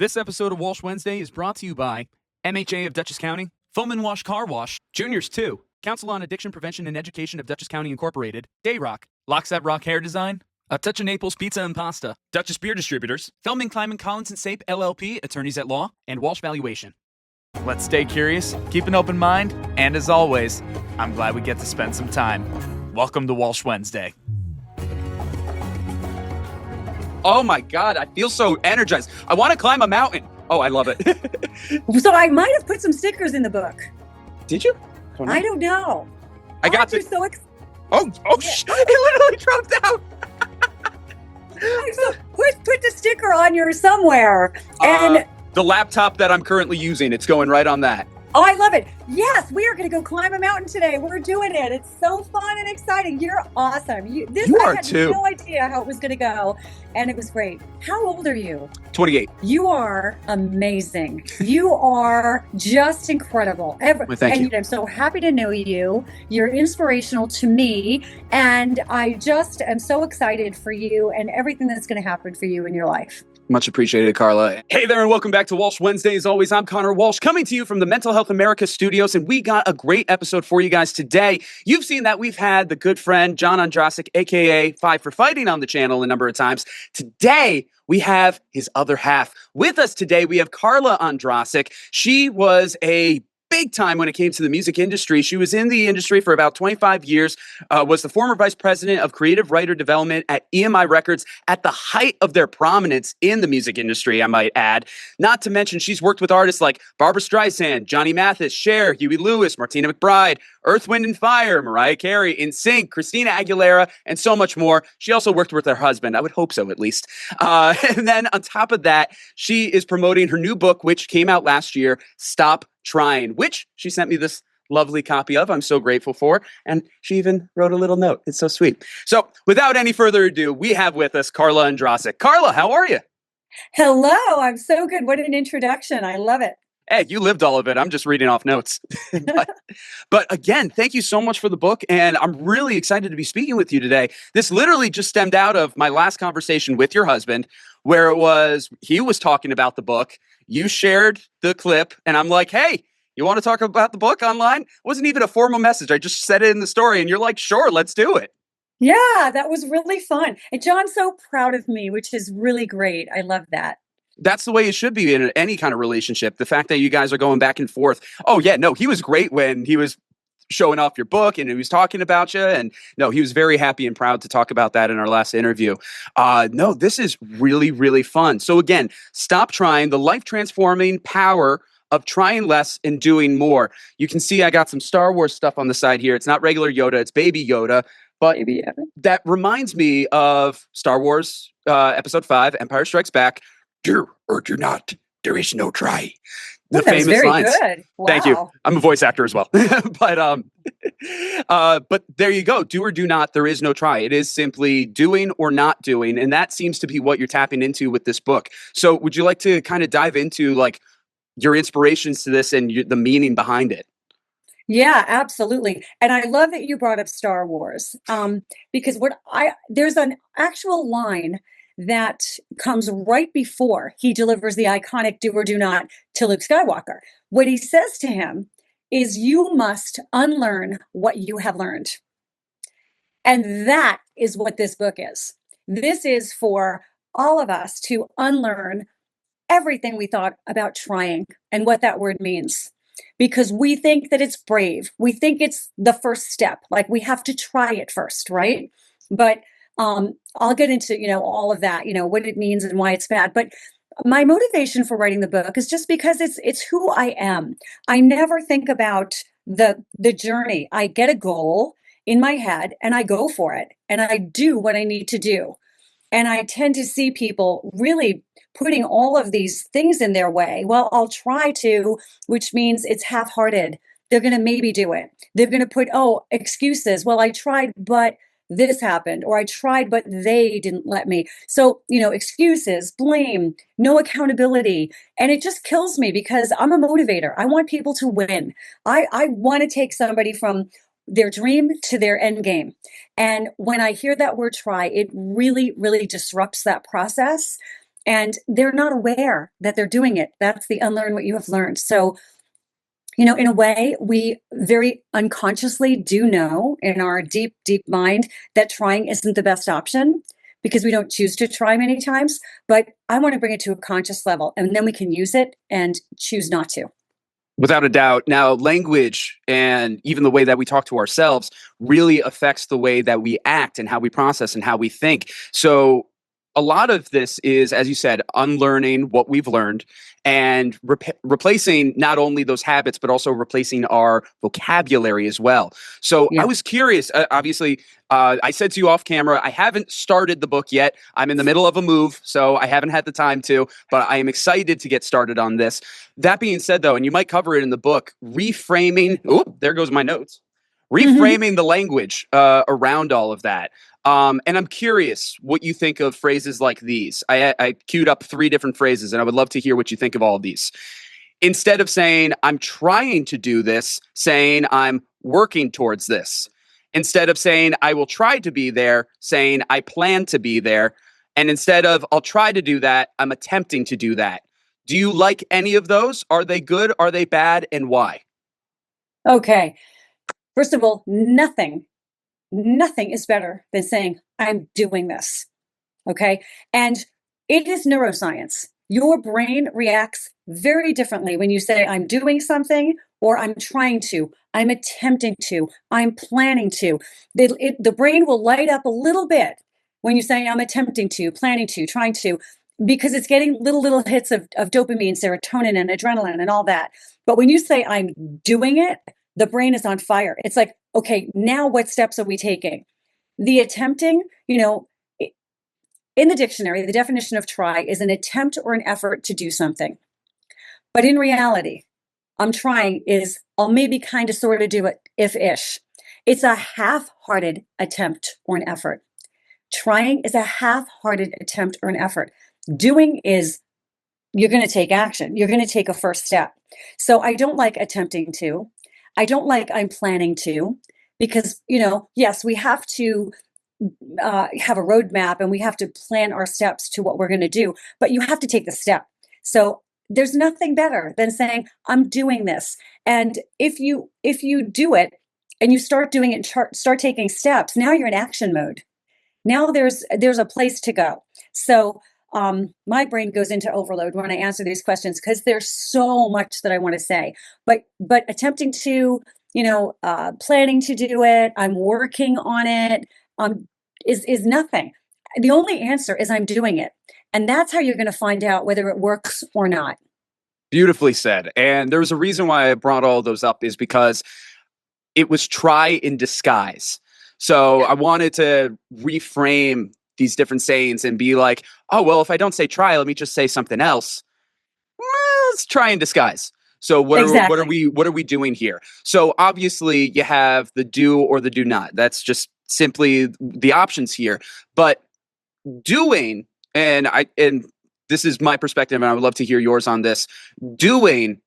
This episode of Walsh Wednesday is brought to you by MHA of Dutchess County, Foam and Wash Car Wash, Juniors 2, Council on Addiction Prevention and Education of Dutchess County Incorporated, Dayrock, Lockset Rock Hair Design, A Touch of Naples Pizza and Pasta, Dutchess Beer Distributors, Feldman Kleiman Collins and Sape LLP, Attorneys at Law, and Walsh Valuation. Let's stay curious, keep an open mind, and as always, I'm glad we get to spend some time. Welcome to Walsh Wednesday. Oh my God, I feel so energized. I want to climb a mountain. Oh, I love it. So I might have put some stickers in the book. Did you? I don't know. I got to. So Oh, it literally dropped out. so put the sticker on yours somewhere. And the laptop that I'm currently using, it's going right on that. oh, I love it. Yes, we are going to go climb a mountain today. We're doing it. It's so fun and exciting. You're awesome. You I are had too. No idea how it was going to go, and it was great. How old are you? 28. You are amazing. You are just incredible. Well, thank you. I'm so happy to know you. You're inspirational to me, and I just am so excited for you and everything that's going to happen for you in your life. Much appreciated, Carla. Hey there, and welcome back to Walsh Wednesday. As always, I'm Connor Walsh, coming to you from the Mental Health America studios, and we got a great episode for you guys today. You've seen that we've had the good friend, John Ondrasik, aka Five for Fighting, on the channel a number of times. Today, we have his other half. With us today, we have Carla Ondrasik. She was a big time when it came to the music industry. She was in the industry for about 25 years, was the former vice president of creative writer development at EMI Records at the height of their prominence in the music industry, I might add. Not to mention, she's worked with artists like Barbra Streisand, Johnny Mathis, Cher, Huey Lewis, Martina McBride, Earth, Wind & Fire, Mariah Carey, NSYNC, Christina Aguilera, and so much more. She also worked with her husband. I would hope so, at least. And then on top of that, she is promoting her new book, which came out last year, Stop Trying, which she sent me this lovely copy of. I'm so grateful for. And she even wrote a little note. It's so sweet. So without any further ado, we have with us Carla Ondrasik. Carla, how are you? Hello, I'm so good. What an introduction. I love it. Hey, you lived all of it. I'm just reading off notes. but again, thank you so much for the book. And I'm really excited to be speaking with you today. This literally just stemmed out of my last conversation with your husband, where he was talking about the book. You shared the clip and I'm like, hey, you want to talk about the book online? It wasn't even a formal message. I just said it in the story and you're like, sure, let's do it. Yeah, that was really fun. And John's so proud of me, which is really great. I love that. That's the way it should be in any kind of relationship. The fact that you guys are going back and forth. Oh yeah, no, he was great when he was showing off your book and he was talking about you. And no, he was very happy and proud to talk about that in our last interview. No, this is really, really fun. So again, Stop Trying, the life transforming power of trying less and doing more. You can see I got some Star Wars stuff on the side here. It's not regular Yoda, it's Baby Yoda. But that reminds me of Star Wars Episode 5, Empire Strikes Back. Do or do not. There is no try. The famous very lines. Good. Wow. Thank you. I'm a voice actor as well. but there you go. Do or do not. There is no try. It is simply doing or not doing. And that seems to be what you're tapping into with this book. So would you like to kind of dive into like your inspirations to this and the meaning behind it? Yeah, absolutely. And I love that you brought up Star Wars because there's an actual line that comes right before he delivers the iconic do or do not to Luke Skywalker. What he says to him is, you must unlearn what you have learned. And that is what this book is. This is for all of us to unlearn everything we thought about trying and what that word means. Because we think that it's brave. We think it's the first step. Like we have to try it first, right? But I'll get into, all of that, what it means and why it's bad. But my motivation for writing the book is just because it's who I am. I never think about the journey. I get a goal in my head and I go for it and I do what I need to do. And I tend to see people really putting all of these things in their way. Well, I'll try to, which means it's half-hearted. They're going to maybe do it. They're going to put, excuses. Well, I tried, but this happened, or I tried, but they didn't let me. So, excuses, blame, no accountability. And it just kills me because I'm a motivator. I want people to win. I want to take somebody from their dream to their end game. And when I hear that word try, it really, really disrupts that process. and they're not aware that they're doing it. That's the unlearn what you have learned. So, you know, in a way, we very unconsciously do know in our deep, deep mind that trying isn't the best option because we don't choose to try many times. But I want to bring it to a conscious level, and then we can use it and choose not to. Without a doubt. Now, language and even the way that we talk to ourselves really affects the way that we act and how we process and how we think. So a lot of this is, as you said, unlearning what we've learned and replacing not only those habits, but also replacing our vocabulary as well. So I Yeah. was curious, obviously, I said to you off camera, I haven't started the book yet. I'm in the middle of a move, so I haven't had the time to, but I am excited to get started on this. That being said, though, and you might cover it in the book, reframing, oh, there goes my notes, reframing the language around all of that. And I'm curious what you think of phrases like these. I queued up 3 different phrases, and I would love to hear what you think of all of these. Instead of saying, I'm trying to do this, saying, I'm working towards this. Instead of saying, I will try to be there, saying, I plan to be there. And instead of, I'll try to do that, I'm attempting to do that. Do you like any of those? Are they good? Are they bad? And why? Okay. First of all, nothing is better than saying, I'm doing this. Okay. And it is neuroscience. Your brain reacts very differently when you say, I'm doing something, or I'm trying to, I'm attempting to, I'm planning to. The brain will light up a little bit when you say, I'm attempting to, planning to, trying to, because it's getting little hits of dopamine, serotonin, and adrenaline and all that. But when you say, I'm doing it, the brain is on fire. It's like, okay, now what steps are we taking? The attempting, you know, in the dictionary, the definition of try is an attempt or an effort to do something. But in reality, I'm trying is I'll maybe kind of sort of do it if-ish. It's a half-hearted attempt or an effort. Trying is a half-hearted attempt or an effort. Doing is you're going to take action. You're going to take a first step. So I don't like attempting to. I don't like I'm planning to, because, you know, yes, we have to have a roadmap and we have to plan our steps to what we're going to do, but you have to take the step. So there's nothing better than saying, I'm doing this. And if you do it and you start doing it, start taking steps, now you're in action mode. Now there's a place to go. So my brain goes into overload when I answer these questions because there's so much that I want to say. But attempting to, you know, planning to do it, I'm working on it, is nothing. The only answer is I'm doing it. And that's how you're going to find out whether it works or not. Beautifully said. And there's a reason why I brought all those up is because it was try in disguise. So I wanted to reframe these different sayings and be like, oh, well, if I don't say try, let me just say something else. Well, let's try in disguise. So what are we doing here? So obviously you have the do or the do not. That's just simply the options here. But doing, and this is my perspective, and I would love to hear yours on this. Doing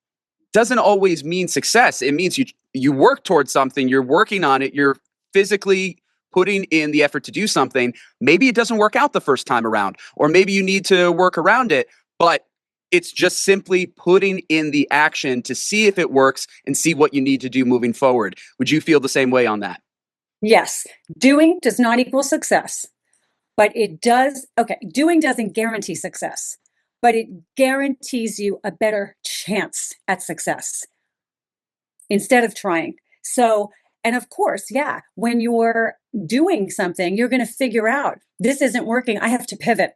doesn't always mean success. It means you work towards something, you're working on it, you're physically putting in the effort to do something. Maybe it doesn't work out the first time around, or maybe you need to work around it, but it's just simply putting in the action to see if it works and see what you need to do moving forward. Would you feel the same way on that? Yes, doing does not equal success, but it does. Okay, doing doesn't guarantee success, but it guarantees you a better chance at success instead of trying. So, and of course, yeah, when you're doing something, you're going to figure out this isn't working. I have to pivot.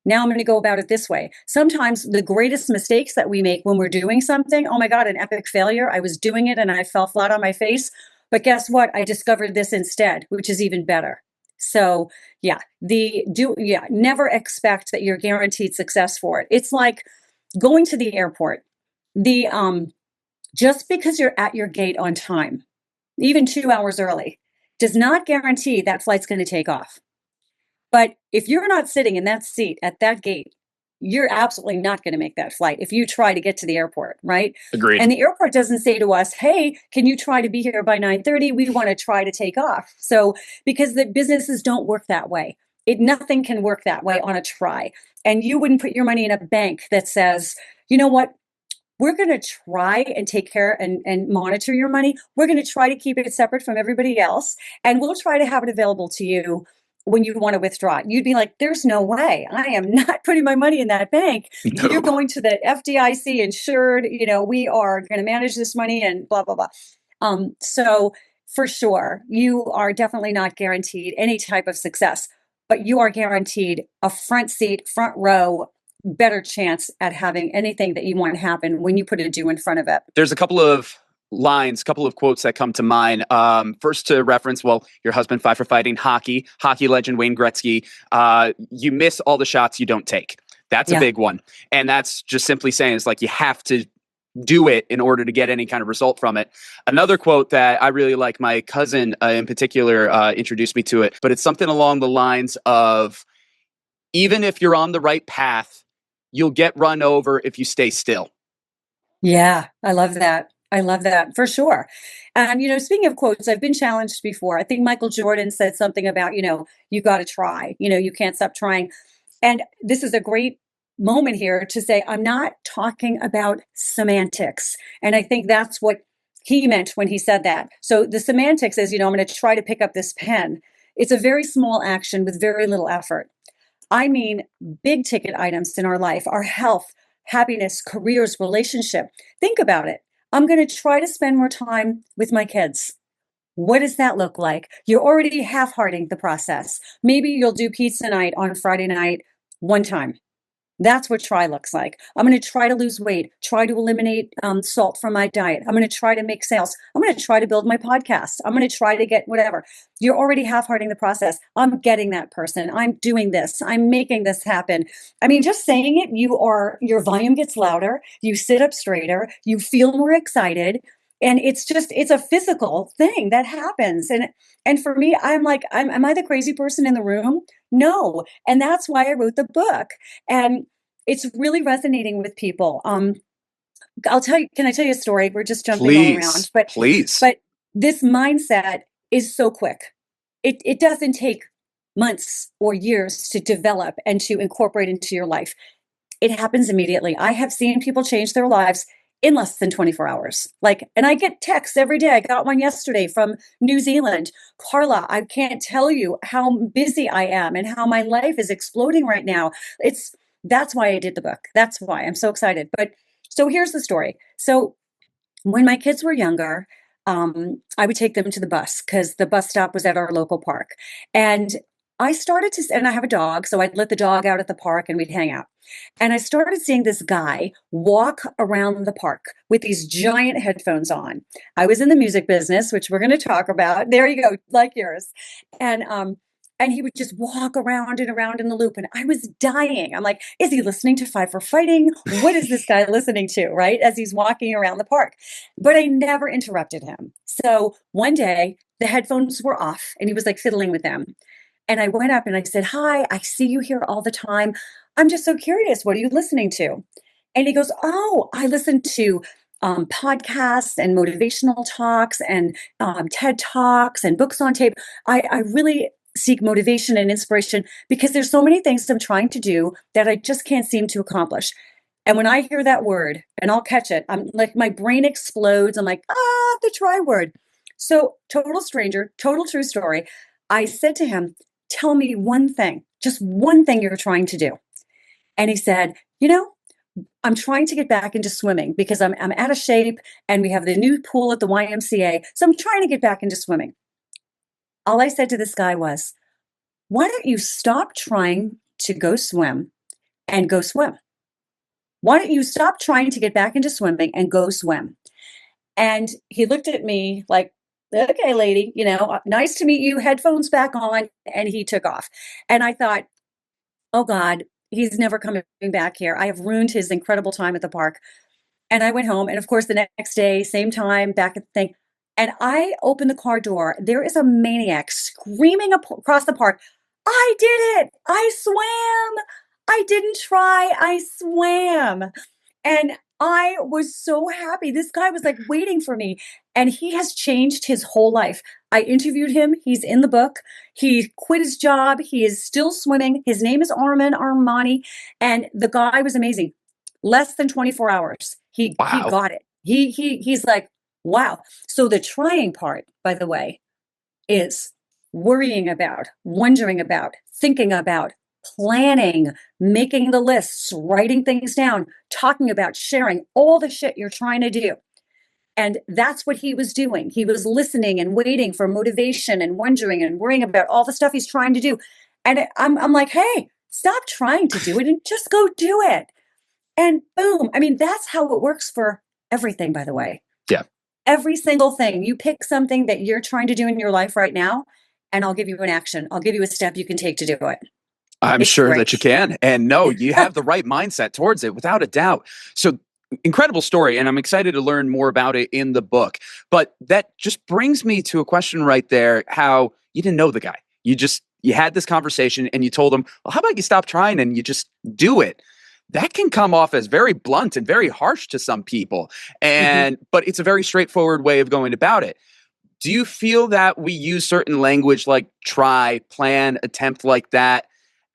Now I'm going to go about it this way. Sometimes the greatest mistakes that we make when we're doing something, oh my God, an epic failure. I was doing it and I fell flat on my face. But guess what? I discovered this instead, which is even better. So yeah, never expect that you're guaranteed success for it. It's like going to the airport. Just because you're at your gate on time, even 2 hours early, does not guarantee that flight's going to take off. But if you're not sitting in that seat at that gate, you're absolutely not going to make that flight if you try to get to the airport, right? Agreed. And the airport doesn't say to us, hey, can you try to be here by 9:30? We want to try to take off. So because the businesses don't work that way. Nothing can work that way on a try. And you wouldn't put your money in a bank that says, you know what, we're going to try and take care and monitor your money. We're going to try to keep it separate from everybody else. And we'll try to have it available to you when you want to withdraw. You'd be like, there's no way. I am not putting my money in that bank. No. You're going to the FDIC insured, we are going to manage this money and blah, blah, blah. So for sure, you are definitely not guaranteed any type of success, but you are guaranteed a front seat, front row, better chance at having anything that you want to happen when you put a do in front of it. There's a couple of lines, couple of quotes that come to mind. First to reference, well, your husband fight for fighting hockey legend Wayne Gretzky. You miss all the shots you don't take. That's a big one. And that's just simply saying it's like you have to do it in order to get any kind of result from it. Another quote that I really like, my cousin in particular introduced me to it, but it's something along the lines of, even if you're on the right path, you'll get run over if you stay still. Yeah, I love that. I love that for sure. And, speaking of quotes, I've been challenged before. I think Michael Jordan said something about, you got to try, you can't stop trying. And this is a great moment here to say, I'm not talking about semantics. And I think that's what he meant when he said that. So the semantics is, I'm going to try to pick up this pen. It's a very small action with very little effort. I mean, big ticket items in our life, our health, happiness, careers, relationship. Think about it. I'm going to try to spend more time with my kids. What does that look like? You're already half-hearting the process. Maybe you'll do pizza night on Friday night one time. That's what try looks like. I'm going to try to lose weight, try to eliminate salt from my diet. I'm going to try to make sales. I'm going to try to build my podcast. I'm going to try to get whatever. You're already half-hearting the process. I'm getting that person. I'm doing this. I'm making this happen. I mean, just saying it, your volume gets louder. You sit up straighter. You feel more excited. And it's a physical thing that happens. And for me, I'm like, am I the crazy person in the room? No. And that's why I wrote the book. And it's really resonating with people. Can I tell you a story? We're just jumping all around. Please. But this mindset is so quick. It doesn't take months or years to develop and to incorporate into your life. It happens immediately. I have seen people change their lives in less than 24 hours. And I get texts every day. I got one yesterday from New Zealand. Carla, I can't tell you how busy I am and how my life is exploding right now. That's why I did the book. That's why I'm so excited. But so here's the story. So when my kids were younger, I would take them to the bus because the bus stop was at our local park. And and I have a dog, so I'd let the dog out at the park and we'd hang out. And I started seeing this guy walk around the park with these giant headphones on. I was in the music business, which we're going to talk about. There you go, like yours. And he would just walk around and around in the loop. And I was dying. I'm like, is he listening to Five for Fighting? What is this guy listening to, right? As he's walking around the park. But I never interrupted him. So one day the headphones were off and he was like fiddling with them. And I went up and I said, hi, I see you here all the time. I'm just so curious. What are you listening to? And he goes, oh, I listen to podcasts and motivational talks and TED Talks and books on tape. I really seek motivation and inspiration because there's so many things I'm trying to do that I just can't seem to accomplish. And when I hear that word and I'll catch it, I'm like, my brain explodes. I'm like, the try word. So total stranger, total true story. I said to him, tell me one thing, just one thing you're trying to do. And he said, I'm trying to get back into swimming because I'm out of shape and we have the new pool at the YMCA. So I'm trying to get back into swimming. All I said to this guy was, why don't you stop trying to go swim and go swim? Why don't you stop trying to get back into swimming and go swim? And he looked at me like, okay, lady, nice to meet you, headphones back on. And he took off. And I thought, oh God, he's never coming back here. I have ruined his incredible time at the park. And I went home. And of course, the next day, same time, back at the thing. And I opened the car door. There is a maniac screaming across the park. I did it. I swam. I didn't try. I swam. And I was so happy. This guy was like waiting for me, and he has changed his whole life. I interviewed him. He's in the book. He quit his job. He is still swimming. His name is Armani, and the guy was amazing. Less than 24 hours. He Wow. got it. He's like, wow. So the trying part, by the way, is worrying about, wondering about, thinking about, planning, making the lists, writing things down, talking about, sharing all the shit you're trying to do. And that's what he was doing. He was listening and waiting for motivation and wondering and worrying about all the stuff he's trying to do. And I'm like, hey, stop trying to do it and just go do it. And boom. I mean, that's how it works for everything, by the way. Yeah. Every single thing. You pick something that you're trying to do in your life right now, and I'll give you an action. I'll give you a step you can take to do it. I'm It's sure great. that you can. And no, you have the right mindset towards it, without a doubt. So incredible story. And I'm excited to learn more about it in the book. But that just brings me to a question right there, how you didn't know the guy. You had this conversation and you told him, well, how about you stop trying and you just do it? That can come off as very blunt and very harsh to some people. But it's a very straightforward way of going about it. Do you feel that we use certain language like try, plan, attempt like that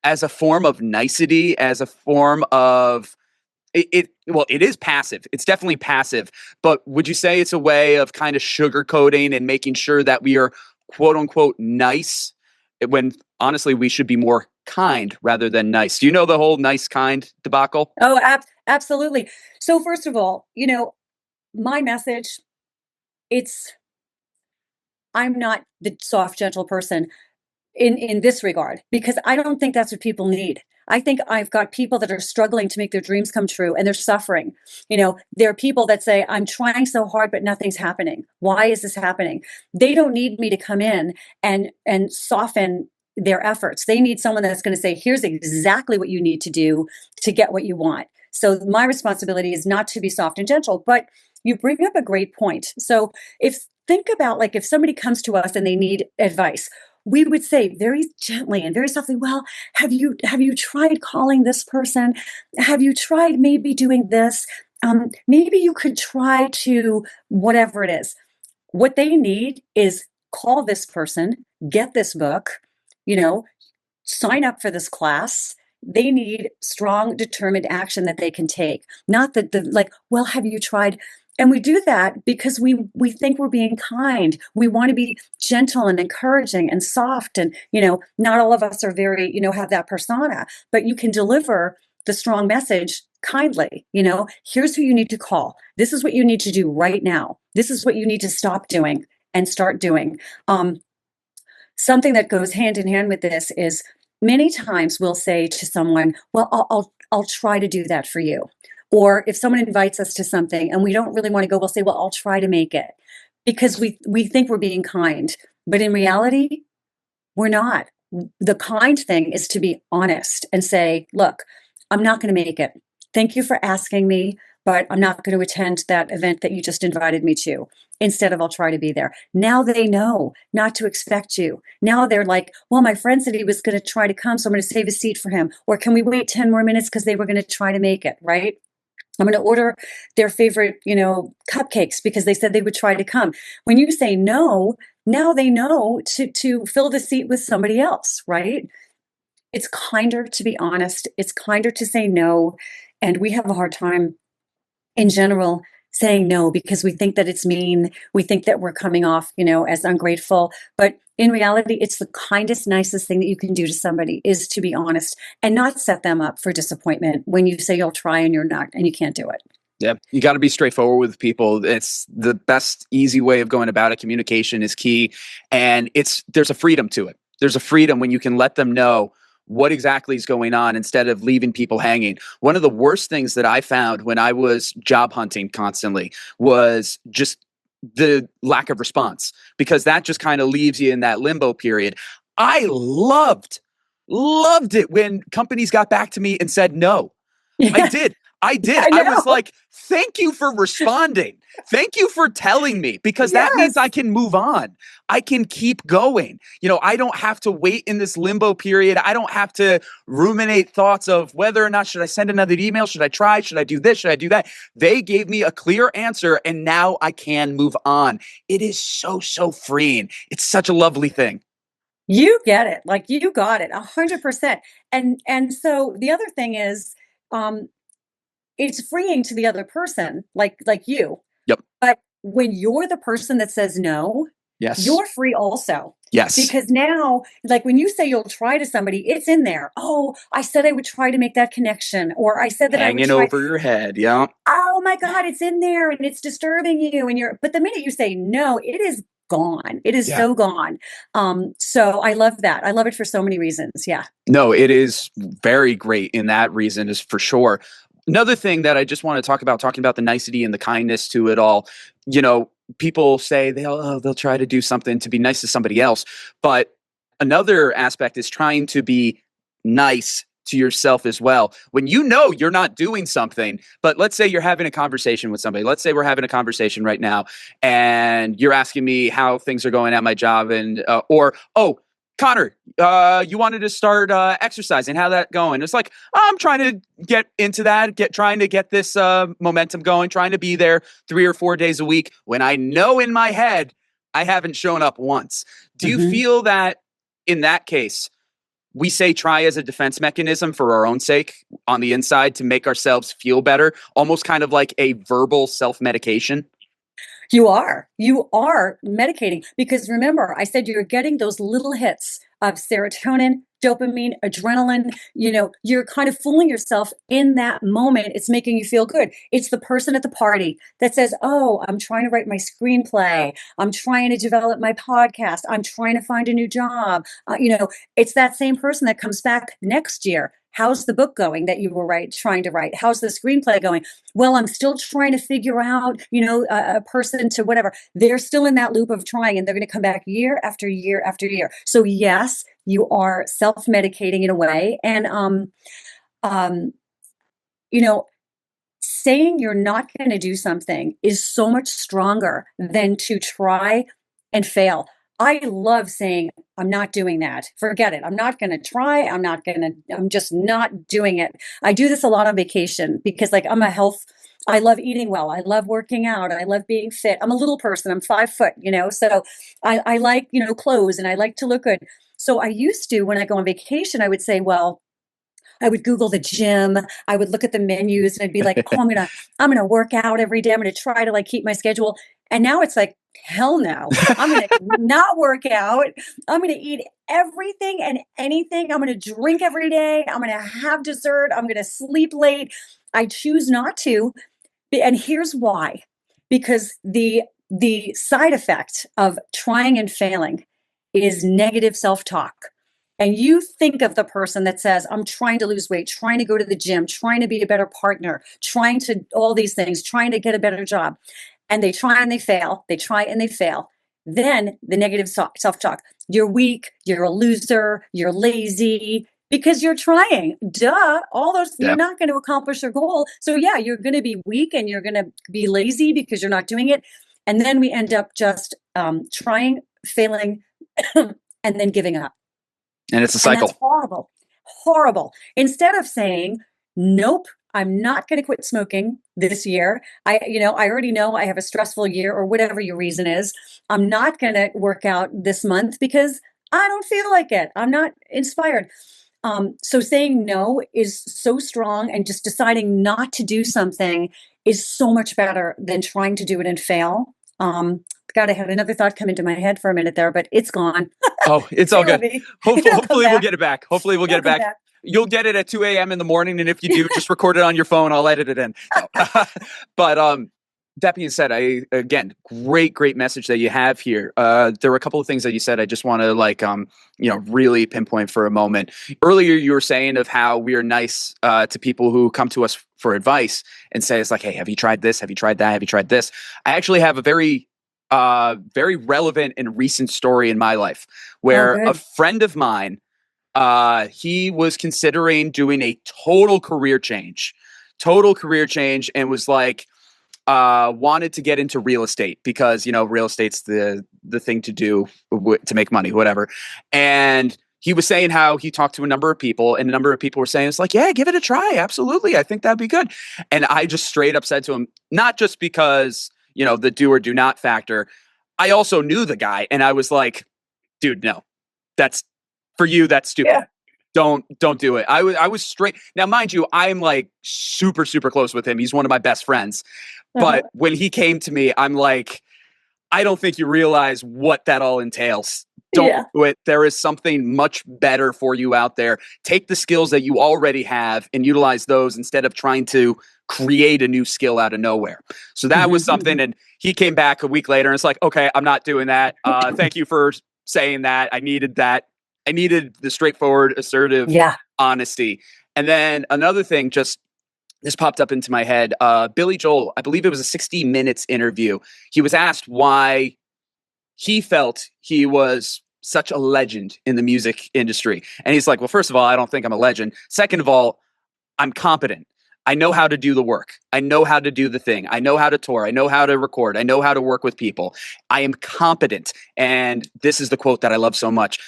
as a form of nicety, as a form of well, it is passive. It's definitely passive. But would you say it's a way of kind of sugarcoating and making sure that we are quote unquote nice when honestly we should be more kind rather than nice? Do you know the whole nice kind debacle? Oh, absolutely. So first of all, my message, I'm not the soft, gentle person in this regard, because I don't think that's what people need. I think I've got people that are struggling to make their dreams come true and they're suffering. There are people that say, I'm trying so hard, but nothing's happening. Why is this happening? They don't need me to come in and soften their efforts. They need someone that's going to say, here's exactly what you need to do to get what you want. So my responsibility is not to be soft and gentle, but you bring up a great point. So think about, like, if somebody comes to us and they need advice, we would say very gently and very softly, well, have you tried calling this person? Have you tried maybe doing this? Maybe you could try to whatever it is. What they need is call this person, get this book, sign up for this class. They need strong, determined action that they can take. Not that well, have you tried? And we do that because we think we're being kind. We want to be gentle and encouraging and soft. And, not all of us are very, have that persona, but you can deliver the strong message kindly. Here's who you need to call. This is what you need to do right now. This is what you need to stop doing and start doing. Something that goes hand in hand with this is many times we'll say to someone, well, I'll try to do that for you. Or if someone invites us to something and we don't really want to go, we'll say, well, I'll try to make it, because we think we're being kind. But in reality, we're not. The kind thing is to be honest and say, look, I'm not going to make it. Thank you for asking me, but I'm not going to attend that event that you just invited me to. Instead of, I'll try to be there. Now they know not to expect you. Now they're like, well, my friend said he was going to try to come, so I'm going to save a seat for him. Or can we wait 10 more minutes because they were going to try to make it, right? I'm going to order their favorite, cupcakes because they said they would try to come. When you say no, now they know to fill the seat with somebody else, right? It's kinder to be honest. It's kinder to say no. And we have a hard time in general saying no because we think that it's mean. We think that we're coming off, as ungrateful. But in reality, it's the kindest, nicest thing that you can do to somebody is to be honest and not set them up for disappointment when you say you'll try and you're not, and you can't do it. Yeah, you got to be straightforward with people. It's the best, easy way of going about it. Communication is key. And there's a freedom to it. There's a freedom when you can let them know what exactly is going on instead of leaving people hanging. One of the worst things that I found when I was job hunting constantly was just the lack of response, because that just kind of leaves you in that limbo period. I loved it when companies got back to me and said no. Yeah. I did. I did. I I was know. like, thank you for responding. Thank you for telling me, because that means I Yes. can move on. I can keep going. You know, I don't have to wait in this limbo period. I don't have to ruminate thoughts of whether or not should I send another email? Should I try? Should I do this? Should I do that? They gave me a clear answer, and now I can move on. It is so, so freeing. It's such a lovely thing. You get it. Like you got it 100%. And so the other thing is, um, it's freeing to the other person, like you. Yep. But when you're the person that says no, Yes. you're free also. Yes. Because now, like when you say you'll try to somebody, it's in there. Oh, I said I would try to make that connection, or I said that I would Hanging try. over your head. Yeah. Oh my God, it's in there and it's disturbing you. And but the minute you say no, it is gone. It is Yeah. so gone. So I love that. I love it for so many reasons. Yeah. No, it is very great in that reason, is for sure. Another thing that I just want to talk about, talking about the nicety and the kindness to it all, you know, people say they'll try to do something to be nice to somebody else. But another aspect is trying to be nice to yourself as well. When you know you're not doing something, but let's say you're having a conversation with somebody. Let's say we're having a conversation right now and you're asking me how things are going at my job, and oh, Connor, you wanted to start exercising. How that going? It's like, I'm trying to get into that, trying to get this momentum going, trying to be there 3 or 4 days a week, when I know in my head I haven't shown up once. Do you feel that in that case, we say try as a defense mechanism for our own sake on the inside to make ourselves feel better, almost kind of like a verbal self-medication? You are medicating, because remember, I said you're getting those little hits of serotonin, dopamine, adrenaline. You know, you're kind of fooling yourself in that moment. It's making you feel good. It's the person at the party that says, oh, I'm trying to write my screenplay. I'm trying to develop my podcast. I'm trying to find a new job. It's that same person that comes back next year. How's the book going that you were trying to write? How's the screenplay going? Well, I'm still trying to figure out, a person to whatever. They're still in that loop of trying, and they're going to come back year after year after year. So yes, you are self-medicating in a way. And, um, you know, saying you're not going to do something is so much stronger than to try and fail. I love saying, I'm not doing that. Forget it. I'm not going to try. I'm just not doing it. I do this a lot on vacation because, like, I love eating well. I love working out. I love being fit. I'm a little person. I'm 5 foot, so I like, clothes, and I like to look good. So I used to, when I go on vacation, I would say, well, I would Google the gym. I would look at the menus and I'd be like, oh, I'm gonna work out every day. I'm gonna try to, like, keep my schedule. And now it's like, hell no. I'm gonna not work out. I'm gonna eat everything and anything. I'm gonna drink every day. I'm gonna have dessert. I'm gonna sleep late. I choose not to. And here's why. Because the side effect of trying and failing is negative self-talk. And you think of the person that says, I'm trying to lose weight, trying to go to the gym, trying to be a better partner, trying to all these things, trying to get a better job. And they try and they fail. They try and they fail. Then the negative self-talk. You're weak, you're a loser, you're lazy, because you're trying. Duh. All those, you're Yep. not going to accomplish your goal. So yeah, you're going to be weak and you're going to be lazy because you're not doing it. And then we end up just trying, failing, and then giving up. And it's a And cycle. that's horrible. Horrible. Instead of saying, nope, I'm not going to quit smoking this year. I already know I have a stressful year, or whatever your reason is. I'm not going to work out this month because I don't feel like it. I'm not inspired. So saying no is so strong, and just deciding not to do something is so much better than trying to do it and fail. God, I had another thought come into my head for a minute there, but it's gone. Oh, it's all Stay with good. me. Hopefully we'll get it back. Hopefully we'll get it It'll come back. back. You'll get it at 2 a.m. in the morning, and if you do, just record it on your phone. I'll edit it in. No. But that being said, again, great message that you have here. There were a couple of things that you said I just want to really pinpoint for a moment. Earlier, you were saying of how we are nice to people who come to us for advice and say, it's like, hey, have you tried this? Have you tried that? Have you tried this? I actually have a very relevant and recent story in my life where a Good. friend of mine, he was considering doing a total career change, total career change, and was like, wanted to get into real estate because, you know, real estate's the thing to do to make money, whatever. And he was saying how he talked to a number of people, and a number of people were saying, it's like, yeah, give it a try. Absolutely. I think that'd be good. And I just straight up said to him, not just because, you know, the do or do not factor, I also knew the guy. And I was like, dude, no, that's for you. That's stupid. Yeah. Don't do it. I was straight. Now, mind you, I'm like super, super close with him. He's one of my best friends. But when he came to me, I'm like, I don't think you realize what that all entails. Don't do it. There is something much better for you out there. Take the skills that you already have and utilize those instead of trying to create a new skill out of nowhere. So that was something. And he came back a week later and it's like, okay, I'm not doing that. Thank you for saying that. I needed that. I needed the straightforward, assertive honesty. And then another thing, just this popped up into my head. Billy Joel, I believe it was a 60 Minutes interview. He was asked why he felt he was such a legend in the music industry. And he's like, well, first of all, I don't think I'm a legend. Second of all, I'm competent. I know how to do the work. I know how to do the thing. I know how to tour. I know how to record. I know how to work with people. I am competent. And this is the quote that I love so much.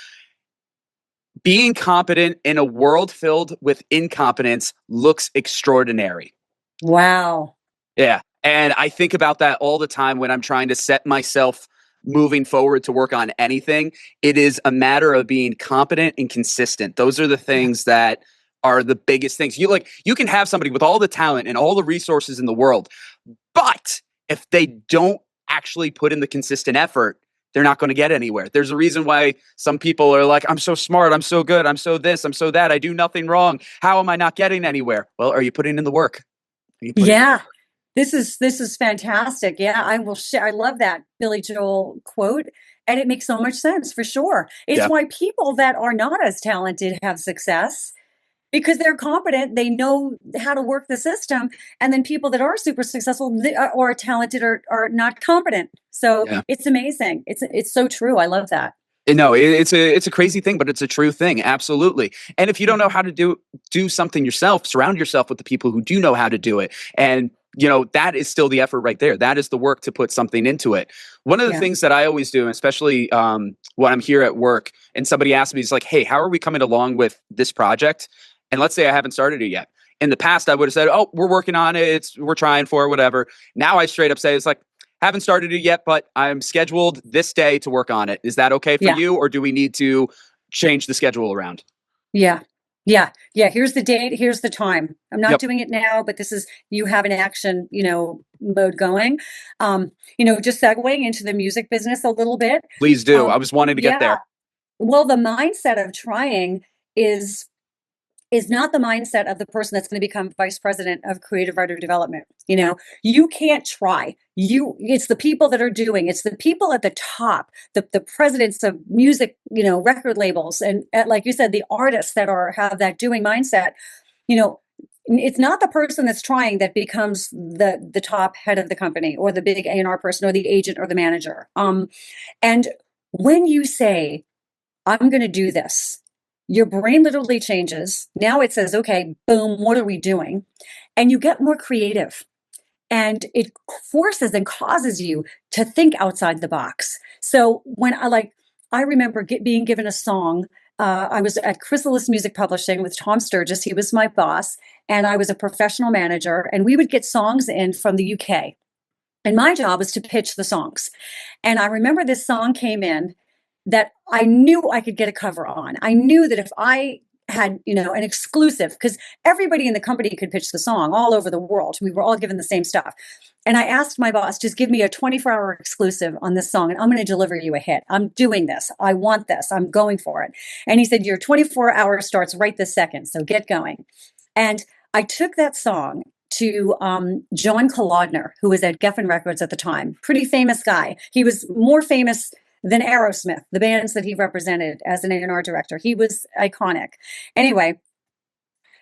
Being competent in a world filled with incompetence looks extraordinary. Wow. Yeah. And I think about that all the time when I'm trying to set myself moving forward to work on anything. It is a matter of being competent and consistent. Those are the things that are the biggest things. You can have somebody with all the talent and all the resources in the world, but if they don't actually put in the consistent effort, they're not going to get anywhere. There's a reason why some people are like, I'm so smart, I'm so good, I'm so this, I'm so that, I do nothing wrong. How am I not getting anywhere? Well, are you putting in the work? Yeah. This is fantastic. Yeah, I will share. I love that Billy Joel quote. And it makes so much sense for sure. It's why people that are not as talented have success, because they're competent, they know how to work the system. And then people that are super successful or talented are not competent. So it's amazing. It's so true. I love that. No, it's a crazy thing, but it's a true thing. Absolutely. And if you don't know how to do something yourself, surround yourself with the people who do know how to do it. And, you know, that is still the effort right there. That is the work to put something into it. One of the things that I always do, especially when I'm here at work and somebody asks me, is like, hey, how are we coming along with this project? And let's say I haven't started it yet. In the past, I would have said, oh, we're working on it. We're trying for it, whatever. Now I straight up say, it's like, haven't started it yet, but I'm scheduled this day to work on it. Is that okay for you? Or do we need to change the schedule around? Yeah. Here's the date. Here's the time. I'm not doing it now, but you have an action, mode going. Just segueing into the music business a little bit. Please do. I was wanting to get there. Well, the mindset of trying is not the mindset of the person that's going to become vice president of creative writer development. You can't try. It's the people that are doing. It's the people at the top, the presidents of music, record labels, and like you said, the artists that have that doing mindset. It's not the person that's trying that becomes the top head of the company or the big A&R person or the agent or the manager. And when you say, I'm going to do this, your brain literally changes. Now it says, okay, boom, what are we doing? And you get more creative. And it forces and causes you to think outside the box. So when I remember being given a song. I was at Chrysalis Music Publishing with Tom Sturgis. He was my boss. And I was a professional manager. And we would get songs in from the UK. And my job was to pitch the songs. And I remember this song came in that I knew I could get a cover on. I knew that if I had, an exclusive, because everybody in the company could pitch the song all over the world. We were all given the same stuff. And I asked my boss, just give me a 24-hour exclusive on this song, and I'm going to deliver you a hit. I'm doing this. I want this. I'm going for it. And he said, your 24 hours starts right this second, so get going. And I took that song to John Kalodner, who was at Geffen Records at the time. Pretty famous guy. He was more famous than Aerosmith, the bands that he represented as an A&R director. He was iconic. Anyway,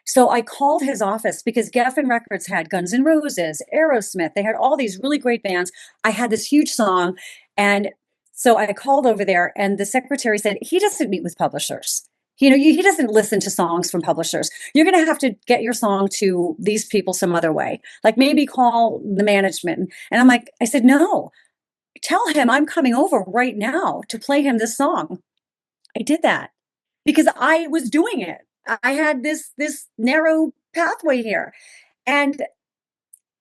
so I called his office because Geffen Records had Guns N' Roses, Aerosmith. They had all these really great bands. I had this huge song. And so I called over there and the secretary said, he doesn't meet with publishers. he doesn't listen to songs from publishers. You're going to have to get your song to these people some other way. Like maybe call the management. And I'm like, I said, no, tell him I'm coming over right now to play him this song. I did that because I was doing it. I had this narrow pathway here. And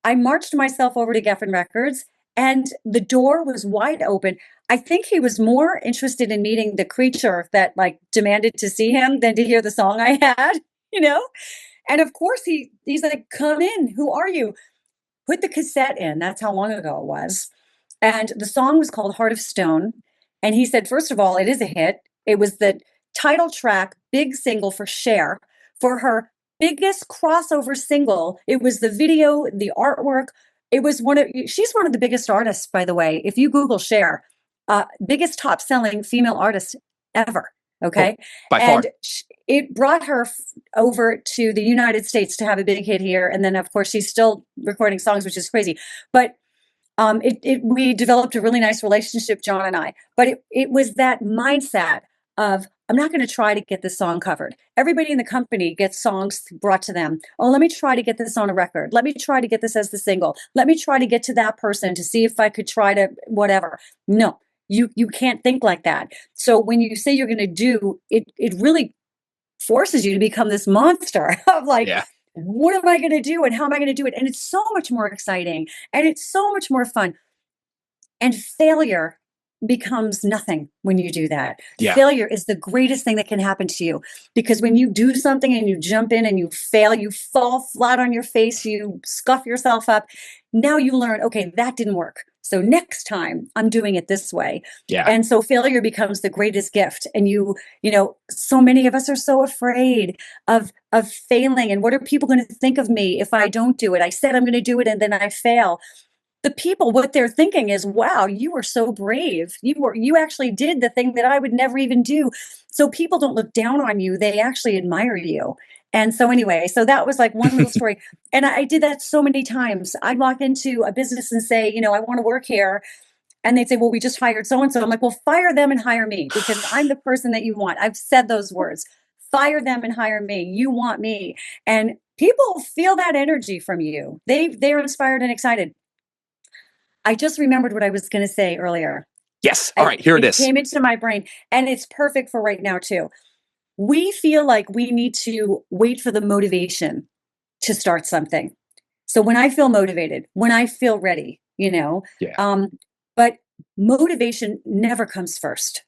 I marched myself over to Geffen Records, and the door was wide open. I think he was more interested in meeting the creature that like demanded to see him than to hear the song I had, you know? And of course he's like, come in, who are you? Put the cassette in. That's how long ago it was. And the song was called Heart of Stone. And he said, first of all, it is a hit. It was the title track, big single for Cher, for her biggest crossover single. It was the video, the artwork. It was she's one of the biggest artists, by the way. If you Google Cher, biggest top selling female artist ever. Okay. Oh, by far. And it brought her over to the United States to have a big hit here. And then of course she's still recording songs, which is crazy. But we developed a really nice relationship, John and I, but it was that mindset of, I'm not going to try to get this song covered. Everybody in the company gets songs brought to them. Oh, let me try to get this on a record. Let me try to get this as the single. Let me try to get to that person to see if I could try to whatever. No, you can't think like that. So when you say you're going to do it, it really forces you to become this monster of like, what am I going to do and how am I going to do it? And it's so much more exciting and it's so much more fun. And failure becomes nothing when you do that. Yeah. Failure is the greatest thing that can happen to you, because when you do something and you jump in and you fail, you fall flat on your face, you scuff yourself up. Now you learn, okay, that didn't work. So next time I'm doing it this way. Yeah. And so failure becomes the greatest gift. And you know, so many of us are so afraid of failing. And what are people going to think of me if I don't do it? I said I'm going to do it and then I fail. The people, what they're thinking is, wow, you were so brave. You actually did the thing that I would never even do. So people don't look down on you. They actually admire you. And so anyway, so that was like one little story. And I did that so many times. I'd walk into a business and say, you know, I want to work here. And they'd say, well, we just hired so-and-so. I'm like, well, fire them and hire me because I'm the person that you want. I've said those words. Fire them and hire me. You want me. And people feel that energy from you. They're inspired and excited. I just remembered what I was going to say earlier. Yes. All right. Here it is. It came into my brain, and it's perfect for right now too. We feel like we need to wait for the motivation to start something. So when I feel motivated, when I feel ready, you know, but motivation never comes first.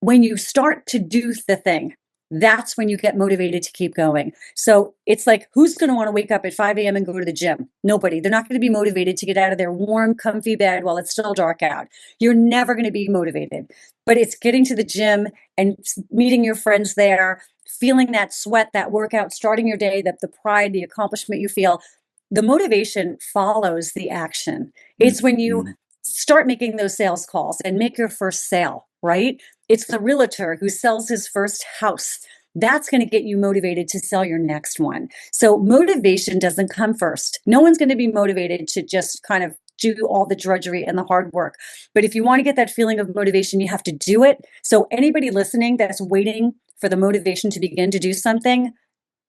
When you start to do the thing, that's when you get motivated to keep going. So it's like, who's going to want to wake up at 5 a.m. and go to the gym? Nobody. They're not going to be motivated to get out of their warm, comfy bed while it's still dark out. You're never going to be motivated. But it's getting to the gym and meeting your friends there, feeling that sweat, that workout, starting your day, the pride, the accomplishment you feel. The motivation follows the action. It's when you start making those sales calls and make your first sale, right? It's the realtor who sells his first house. That's going to get you motivated to sell your next one. So motivation doesn't come first. No one's going to be motivated to just kind of do all the drudgery and the hard work. But if you want to get that feeling of motivation, you have to do it. So anybody listening that's waiting for the motivation to begin to do something,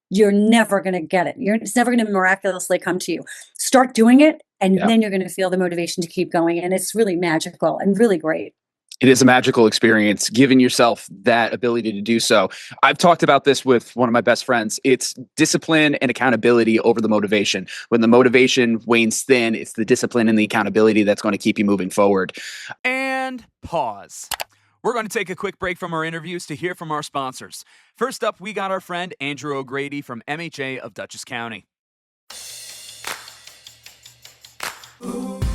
you're never going to get it. It's never going to miraculously come to you. Start doing it, and then you're going to feel the motivation to keep going. And it's really magical and really great. It is a magical experience, giving yourself that ability to do so. I've talked about this with one of my best friends. It's discipline and accountability over the motivation. When the motivation wanes thin, it's the discipline and the accountability that's going to keep you moving forward. And pause. We're going to take a quick break from our interviews to hear from our sponsors. First up, we got our friend Andrew O'Grady from MHA of Dutchess County.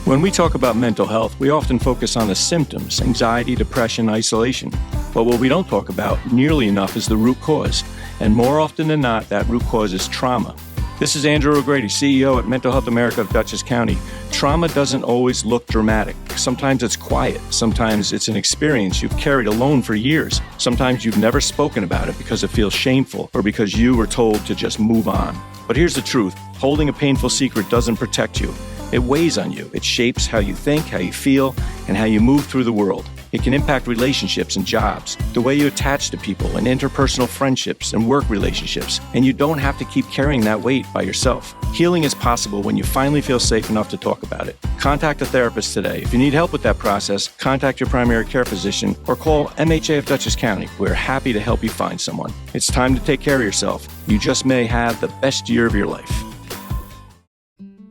When we talk about mental health, we often focus on the symptoms, anxiety, depression, isolation. But what we don't talk about nearly enough is the root cause. And more often than not, that root cause is trauma. This is Andrew O'Grady, CEO at Mental Health America of Dutchess County. Trauma doesn't always look dramatic. Sometimes it's quiet. Sometimes it's an experience you've carried alone for years. Sometimes you've never spoken about it because it feels shameful or because you were told to just move on. But here's the truth. Holding a painful secret doesn't protect you. It weighs on you. It shapes how you think, how you feel, and how you move through the world. It can impact relationships and jobs, the way you attach to people and interpersonal friendships and work relationships, and you don't have to keep carrying that weight by yourself. Healing is possible when you finally feel safe enough to talk about it. Contact a therapist today. If you need help with that process, contact your primary care physician or call MHA of Dutchess County. We're happy to help you find someone. It's time to take care of yourself. You just may have the best year of your life.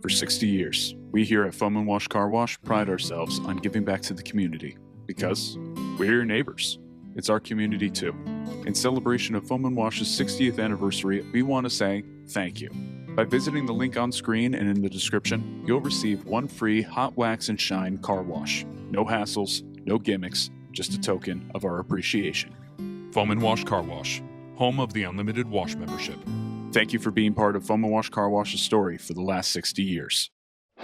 For 60 years, we here at Foam and Wash Car Wash pride ourselves on giving back to the community because we're your neighbors. It's our community too. In celebration of Foam and Wash's 60th anniversary, we want to say thank you. By visiting the link on screen and in the description, you'll receive one free hot wax and shine car wash. No hassles, no gimmicks, just a token of our appreciation. Foam and Wash Car Wash, home of the unlimited wash membership. Thank you for being part of Foam and Wash Car Wash's story for the last 60 years.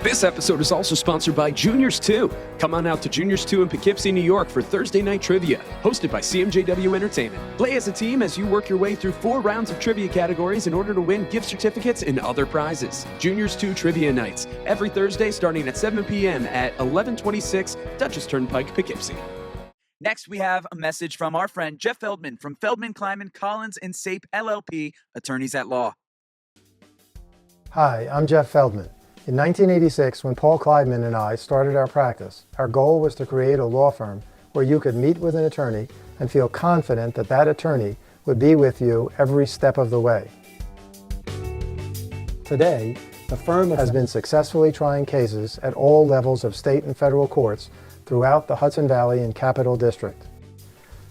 This episode is also sponsored by Juniors 2. Come on out to Juniors 2 in Poughkeepsie, New York for Thursday Night Trivia, hosted by CMJW Entertainment. Play as a team as you work your way through 4 rounds of trivia categories in order to win gift certificates and other prizes. Juniors 2 Trivia Nights, every Thursday starting at 7 p.m. at 1126 Dutchess Turnpike, Poughkeepsie. Next, we have a message from our friend Jeff Feldman from Feldman, Kleiman, Collins, and Sape LLP, attorneys at law. Hi, I'm Jeff Feldman. In 1986, when Paul Kleidman and I started our practice, our goal was to create a law firm where you could meet with an attorney and feel confident that that attorney would be with you every step of the way. Today, the firm has been successfully trying cases at all levels of state and federal courts throughout the Hudson Valley and Capital District.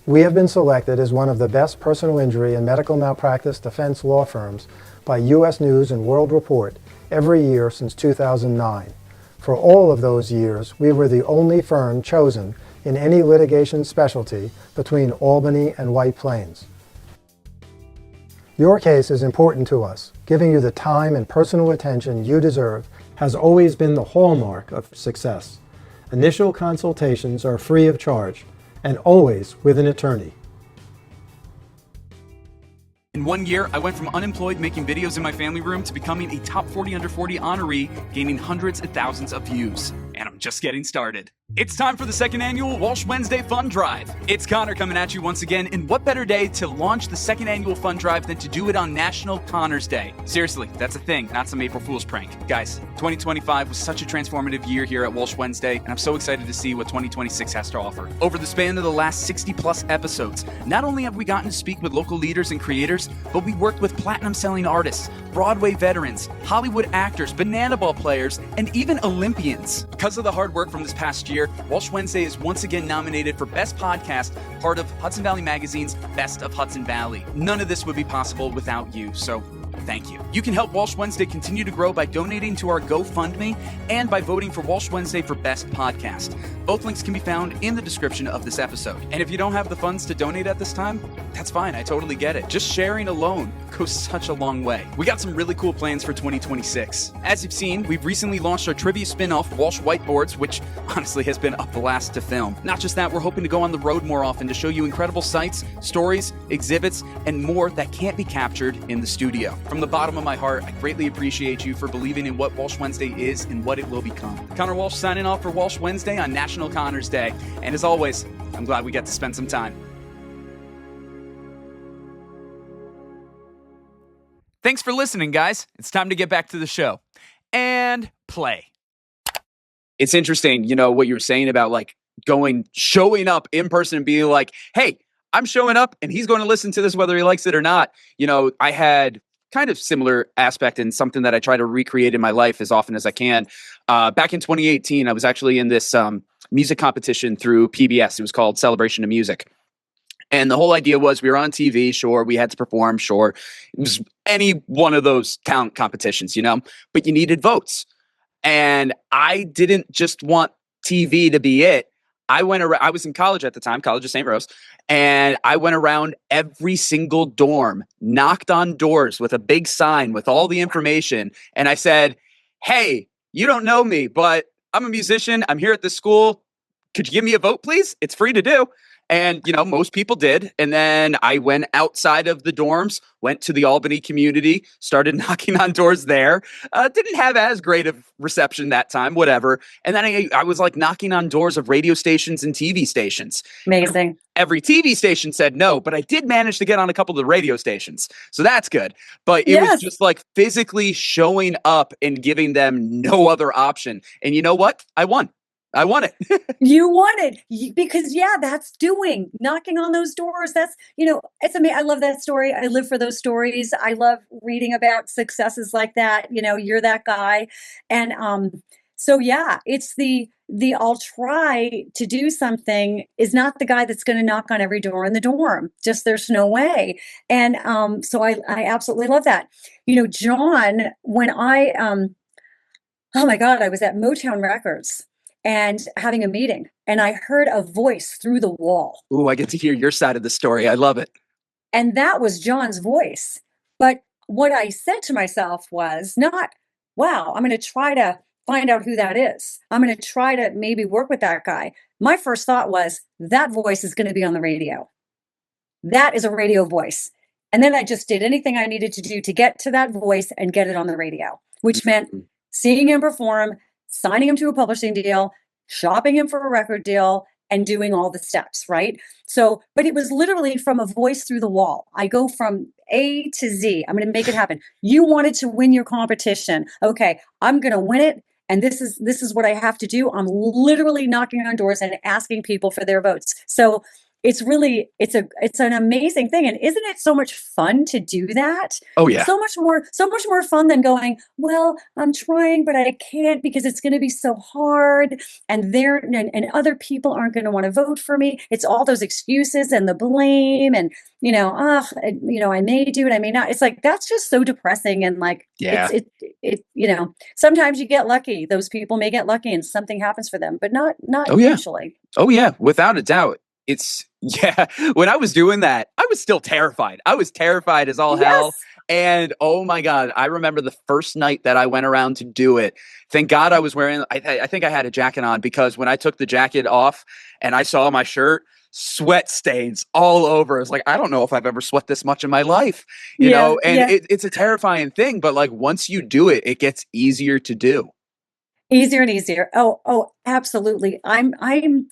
We have been selected as one of the best personal injury and medical malpractice defense law firms by U.S. News and World Report every year since 2009. For all of those years, we were the only firm chosen in any litigation specialty between Albany and White Plains. Your case is important to us. Giving you the time and personal attention you deserve has always been the hallmark of success. Initial consultations are free of charge and always with an attorney. In 1 year, I went from unemployed making videos in my family room to becoming a top 40 under 40 honoree, gaining hundreds of thousands of views. And I'm just getting started. It's time for the second annual Walsh Wednesday Fund Drive. It's Connor coming at you once again, and what better day to launch the second annual Fund Drive than to do it on National Connors Day? Seriously, that's a thing, not some April Fool's prank. Guys, 2025 was such a transformative year here at Walsh Wednesday, and I'm so excited to see what 2026 has to offer. Over the span of the last 60 plus episodes, not only have we gotten to speak with local leaders and creators, but we worked with platinum selling artists, Broadway veterans, Hollywood actors, banana ball players, and even Olympians. Because of the hard work from this past year, Walsh Wednesday is once again nominated for Best Podcast, part of Hudson Valley Magazine's Best of Hudson Valley. None of this would be possible without you, so thank you. You can help Walsh Wednesday continue to grow by donating to our GoFundMe and by voting for Walsh Wednesday for Best Podcast. Both links can be found in the description of this episode. And if you don't have the funds to donate at this time, that's fine, I totally get it. Just sharing alone goes such a long way. We got some really cool plans for 2026. As you've seen, we've recently launched our trivia spin-off, Walsh Whiteboards, which honestly has been a blast to film. Not just that, we're hoping to go on the road more often to show you incredible sights, stories, exhibits, and more that can't be captured in the studio. From the bottom of my heart, I greatly appreciate you for believing in what Walsh Wednesday is and what it will become. Connor Walsh signing off for Walsh Wednesday on National Connors Day. And as always, I'm glad we got to spend some time. Thanks for listening, guys. It's time to get back to the show. And play. It's interesting, you know, what you were saying about like showing up in person and being like, hey, I'm showing up and he's going to listen to this whether he likes it or not. You know, I had kind of similar aspect and something that I try to recreate in my life as often as I can. Back in 2018, I was actually in this music competition through PBS. It was called Celebration of Music. And the whole idea was we were on TV, sure, we had to perform, sure. It was any one of those talent competitions, you know, but you needed votes. And I didn't just want TV to be it. I was in college at the time, College of St. Rose, and I went around every single dorm, knocked on doors with a big sign with all the information. And I said, hey, you don't know me, but I'm a musician. I'm here at this school. Could you give me a vote, please? It's free to do. And, you know, most people did. And then I went outside of the dorms, went to the Albany community, started knocking on doors there. Didn't have as great of reception that time, whatever. And then I was like knocking on doors of radio stations and TV stations. Amazing. Every TV station said no, but I did manage to get on a couple of the radio stations. So that's good. But it was just like physically showing up and giving them no other option. And you know what? I won. I won it. You won it because that's knocking on those doors. That's, it's amazing. I love that story. I live for those stories. I love reading about successes like that. You're that guy. And, so it's the I'll try to do something is not the guy that's going to knock on every door in the dorm. Just there's no way. And, so I absolutely love that. John, when oh my God, I was at Motown Records and having a meeting, and I heard a voice through the wall. Ooh, I get to hear your side of the story. I love it. And that was John's voice. But what I said to myself was not, wow, I'm going to try to find out who that is. I'm going to try to maybe work with that guy. My first thought was that voice is going to be on the radio. That is a radio voice. And then I just did anything I needed to do to get to that voice and get it on the radio, which meant seeing him perform, signing him to a publishing deal, shopping him for a record deal, and doing all the steps, right? So, but it was literally from a voice through the wall. I go from A to Z. I'm going to make it happen. You wanted to win your competition. Okay, I'm going to win it. And this is what I have to do. I'm literally knocking on doors and asking people for their votes. So it's really, it's an amazing thing. And isn't it so much fun to do that? Oh yeah. So much more fun than going, well, I'm trying, but I can't because it's going to be so hard. And other people aren't going to want to vote for me. It's all those excuses and the blame and, I may do it, I may not. It's like, that's just so depressing. And like, sometimes you get lucky. Those people may get lucky and something happens for them, but not usually. Oh yeah. Without a doubt. When I was doing that, I was still terrified. I was terrified as all hell. And oh my God, I remember the first night that I went around to do it. Thank God I was wearing, I think I had a jacket on, because when I took the jacket off and I saw my shirt, sweat stains all over. It's like, I don't know if I've ever sweat this much in my life, you know, and it's a terrifying thing. But like, once you do it, it gets easier to do. Easier and easier. Oh, absolutely. I'm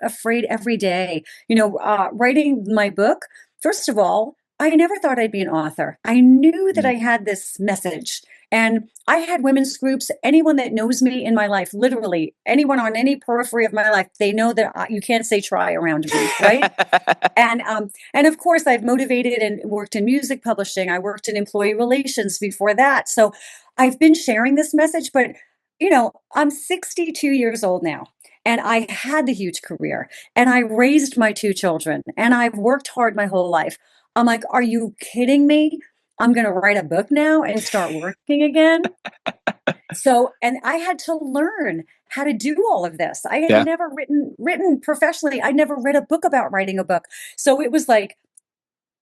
afraid every day, writing my book. First of all, I never thought I'd be an author. I knew that I had this message, and I had women's groups. Anyone that knows me in my life, literally anyone on any periphery of my life, they know that you can't say try around me, right? And of course, I've motivated and worked in music publishing. I worked in employee relations before that. So I've been sharing this message, but I'm 62 years old now, and I had the huge career, and I raised my 2 children, and I've worked hard my whole life. I'm like, are you kidding me? I'm going to write a book now and start working again. So, and I had to learn how to do all of this. I had never written professionally. I never read a book about writing a book. So it was like,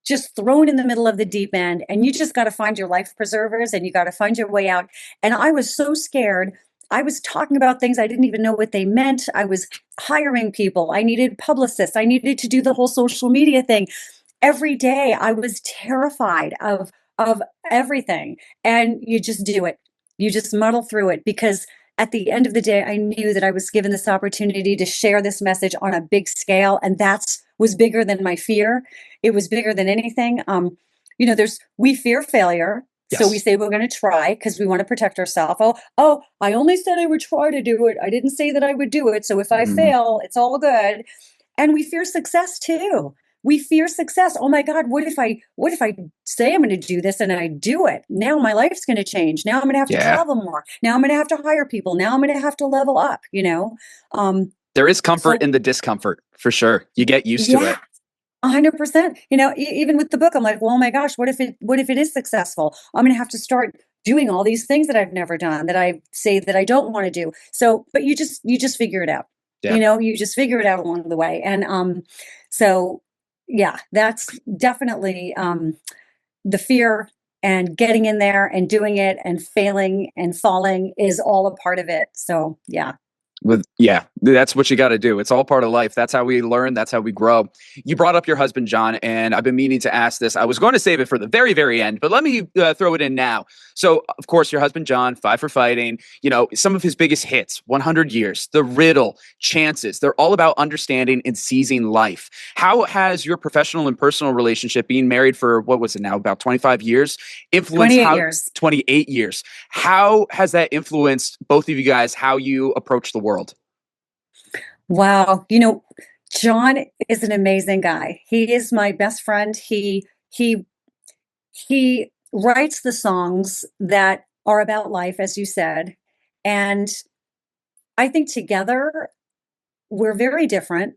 just thrown in the middle of the deep end, and you just got to find your life preservers and you got to find your way out. And I was so scared. I was talking about things I didn't even know what they meant. I was hiring people. I needed publicists. I needed to do the whole social media thing. Every day I was terrified of everything. And you just do it. You just muddle through it, because at the end of the day, I knew that I was given this opportunity to share this message on a big scale, and was bigger than my fear. It was bigger than anything. We fear failure. Yes. So we say we're going to try because we want to protect ourselves. Oh, I only said I would try to do it. I didn't say that I would do it. So if I fail, it's all good. And we fear success too. We fear success. Oh my God, what if I say I'm going to do this and I do it? Now my life's going to change. Now I'm going to have to travel more. Now I'm going to have to hire people. Now I'm going to have to level up, There is comfort in the discomfort, for sure. You get used to it. 100%. Even with the book, I'm like, well, oh my gosh, what if it is successful? I'm going to have to start doing all these things that I've never done, that I say that I don't want to do. So, but you just figure it out. Yeah. You just figure it out along the way. And so yeah, that's definitely the fear, and getting in there and doing it and failing and falling is all a part of it. So yeah. Yeah, that's what you got to do. It's all part of life. That's how we learn. That's how we grow. You brought up your husband, John, and I've been meaning to ask this. I was going to save it for the very, very end, but let me throw it in now. So, of course, your husband, John, Five for Fighting, you know, some of his biggest hits, 100 Years, The Riddle, Chances, they're all about understanding and seizing life. How has your professional and personal relationship, being married for, what was it now, about 25 years, influenced 28 years. 28 years. How has that influenced both of you guys, how you approach the world? Wow. John is an amazing guy. He is my best friend. He writes the songs that are about life, as you said. And I think together we're very different.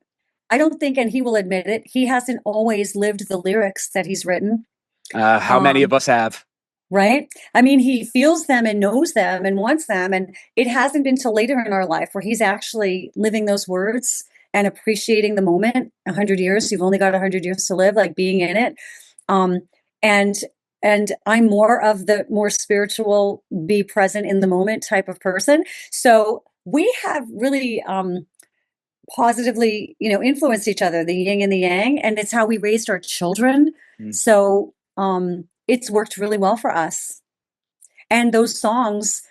I don't think, and he will admit it, he hasn't always lived the lyrics that he's written. How many of us have? Right? I mean, he feels them and knows them and wants them. And it hasn't been till later in our life where he's actually living those words and appreciating the moment. 100 years, you've only got 100 years to live, like being in it. And I'm more of the more spiritual, be present in the moment type of person. So we have really positively, influenced each other, the yin and the yang, and it's how we raised our children. So it's worked really well for us. And those songs,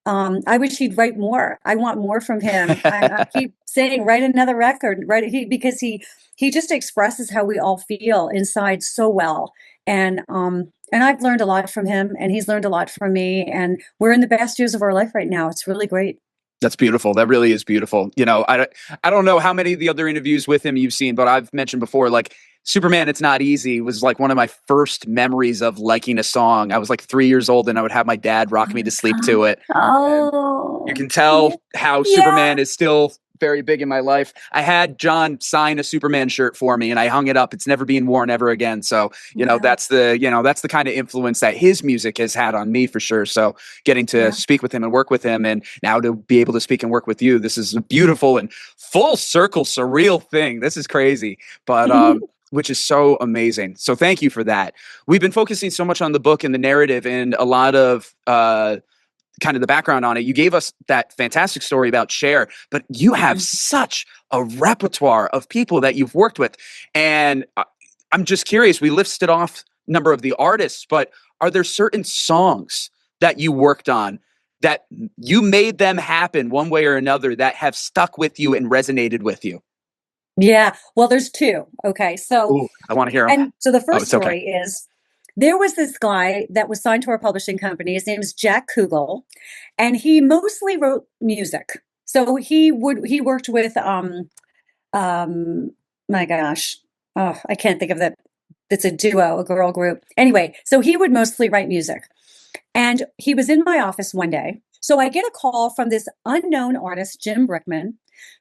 I wish he'd write more. I want more from him. I keep saying, write another record, because he just expresses how we all feel inside so well. And I've learned a lot from him, and he's learned a lot from me, and we're in the best years of our life right now. It's really great. That's beautiful. That really is beautiful. I don't know how many of the other interviews with him you've seen, but I've mentioned before, like, Superman, It's Not Easy was like one of my first memories of liking a song. I was like 3 years old and I would have my dad rock me to sleep to it. Oh, you can tell how Superman is still very big in my life. I had John sign a Superman shirt for me and I hung it up. It's never being worn ever again. So, that's the kind of influence that his music has had on me for sure. So getting to speak with him and work with him, and now to be able to speak and work with you, this is a beautiful and full circle surreal thing. This is crazy. But, which is so amazing. So thank you for that. We've been focusing so much on the book and the narrative and a lot of kind of the background on it. You gave us that fantastic story about Cher, but you have such a repertoire of people that you've worked with. And I'm just curious, we listed off a number of the artists, but are there certain songs that you worked on that you made them happen one way or another that have stuck with you and resonated with you? Yeah, well, there's two. Okay, so Ooh, I want to hear them. And so the first story is, there was this guy that was signed to our publishing company. His name is Jack Kugel, and he mostly wrote music. So he worked with my gosh, I can't think of that. It's a duo, a girl group. Anyway, so he would mostly write music, and he was in my office one day. So I get a call from this unknown artist, Jim Brickman,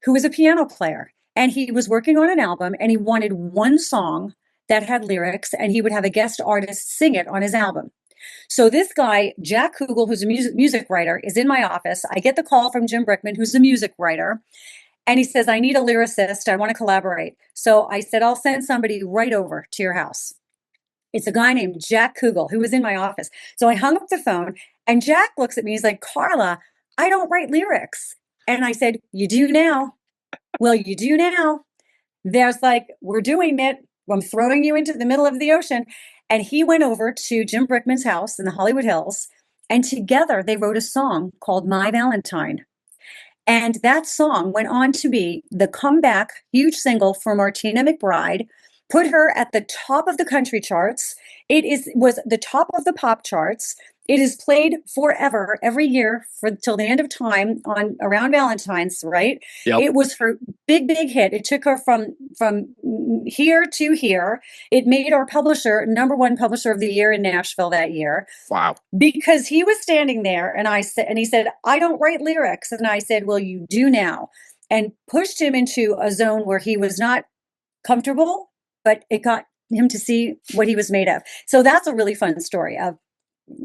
who was a piano player. And he was working on an album, and he wanted one song that had lyrics, and he would have a guest artist sing it on his album. So this guy, Jack Kugel, who's a music writer, is in my office. I get the call from Jim Brickman, who's a music writer, and he says, I need a lyricist. I want to collaborate. So I said, I'll send somebody right over to your house. It's a guy named Jack Kugel, who was in my office. So I hung up the phone, and Jack looks at me. He's like, Carla, I don't write lyrics. And I said, you do now. Well, you do now. There's like, we're doing it. I'm throwing you into the middle of the ocean. And he went over to Jim Brickman's house in the Hollywood Hills, and together they wrote a song called My Valentine. And that song went on to be the comeback huge single for Martina McBride, put her at the top of the country charts. Was the top of the pop charts. It is played forever, every year till the end of time around Valentine's, right? Yep. It was her big hit. It took her from here to here. It made our publisher #1 publisher of the year in Nashville that year. Wow. Because he was standing there, and he said, I don't write lyrics. And I said, well, you do now. And pushed him into a zone where he was not comfortable, but it got him to see what he was made of. So that's a really fun story of,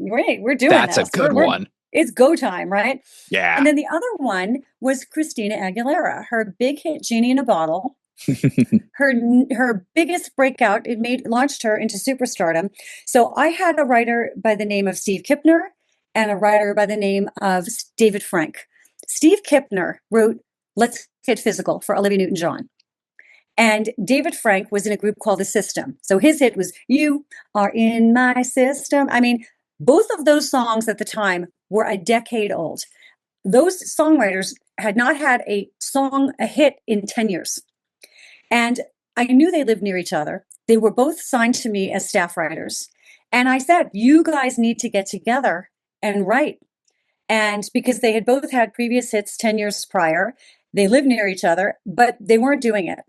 great, we're doing That's this. a good one. It's go time, right? Yeah. And then the other one was Christina Aguilera, her big hit Genie in a Bottle. her biggest breakout, launched her into superstardom. So I had a writer by the name of Steve Kipner and a writer by the name of David Frank. Steve Kipner wrote Let's Get Physical for Olivia Newton-John. And David Frank was in a group called The System. So his hit was You Are In My System. I mean, both of those songs at the time were a decade old. Those songwriters had not had a hit in 10 years. And I knew they lived near each other. They were both signed to me as staff writers. And I said, you guys need to get together and write. And because they had both had previous hits 10 years prior, they lived near each other, but they weren't doing it.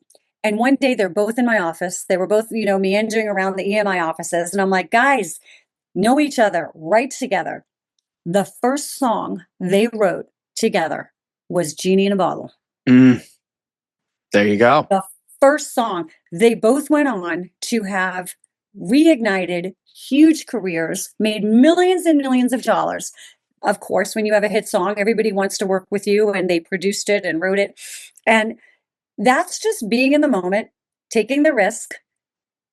And one day they're both in my office. They were both, meandering around the EMI offices. And I'm like, guys, know each other, write together. The first song they wrote together was Genie in a Bottle. There you go. The first song. They both went on to have reignited huge careers, made millions and millions of dollars. Of course, when you have a hit song, everybody wants to work with you, and they produced it and wrote it. And that's just being in the moment, taking the risk,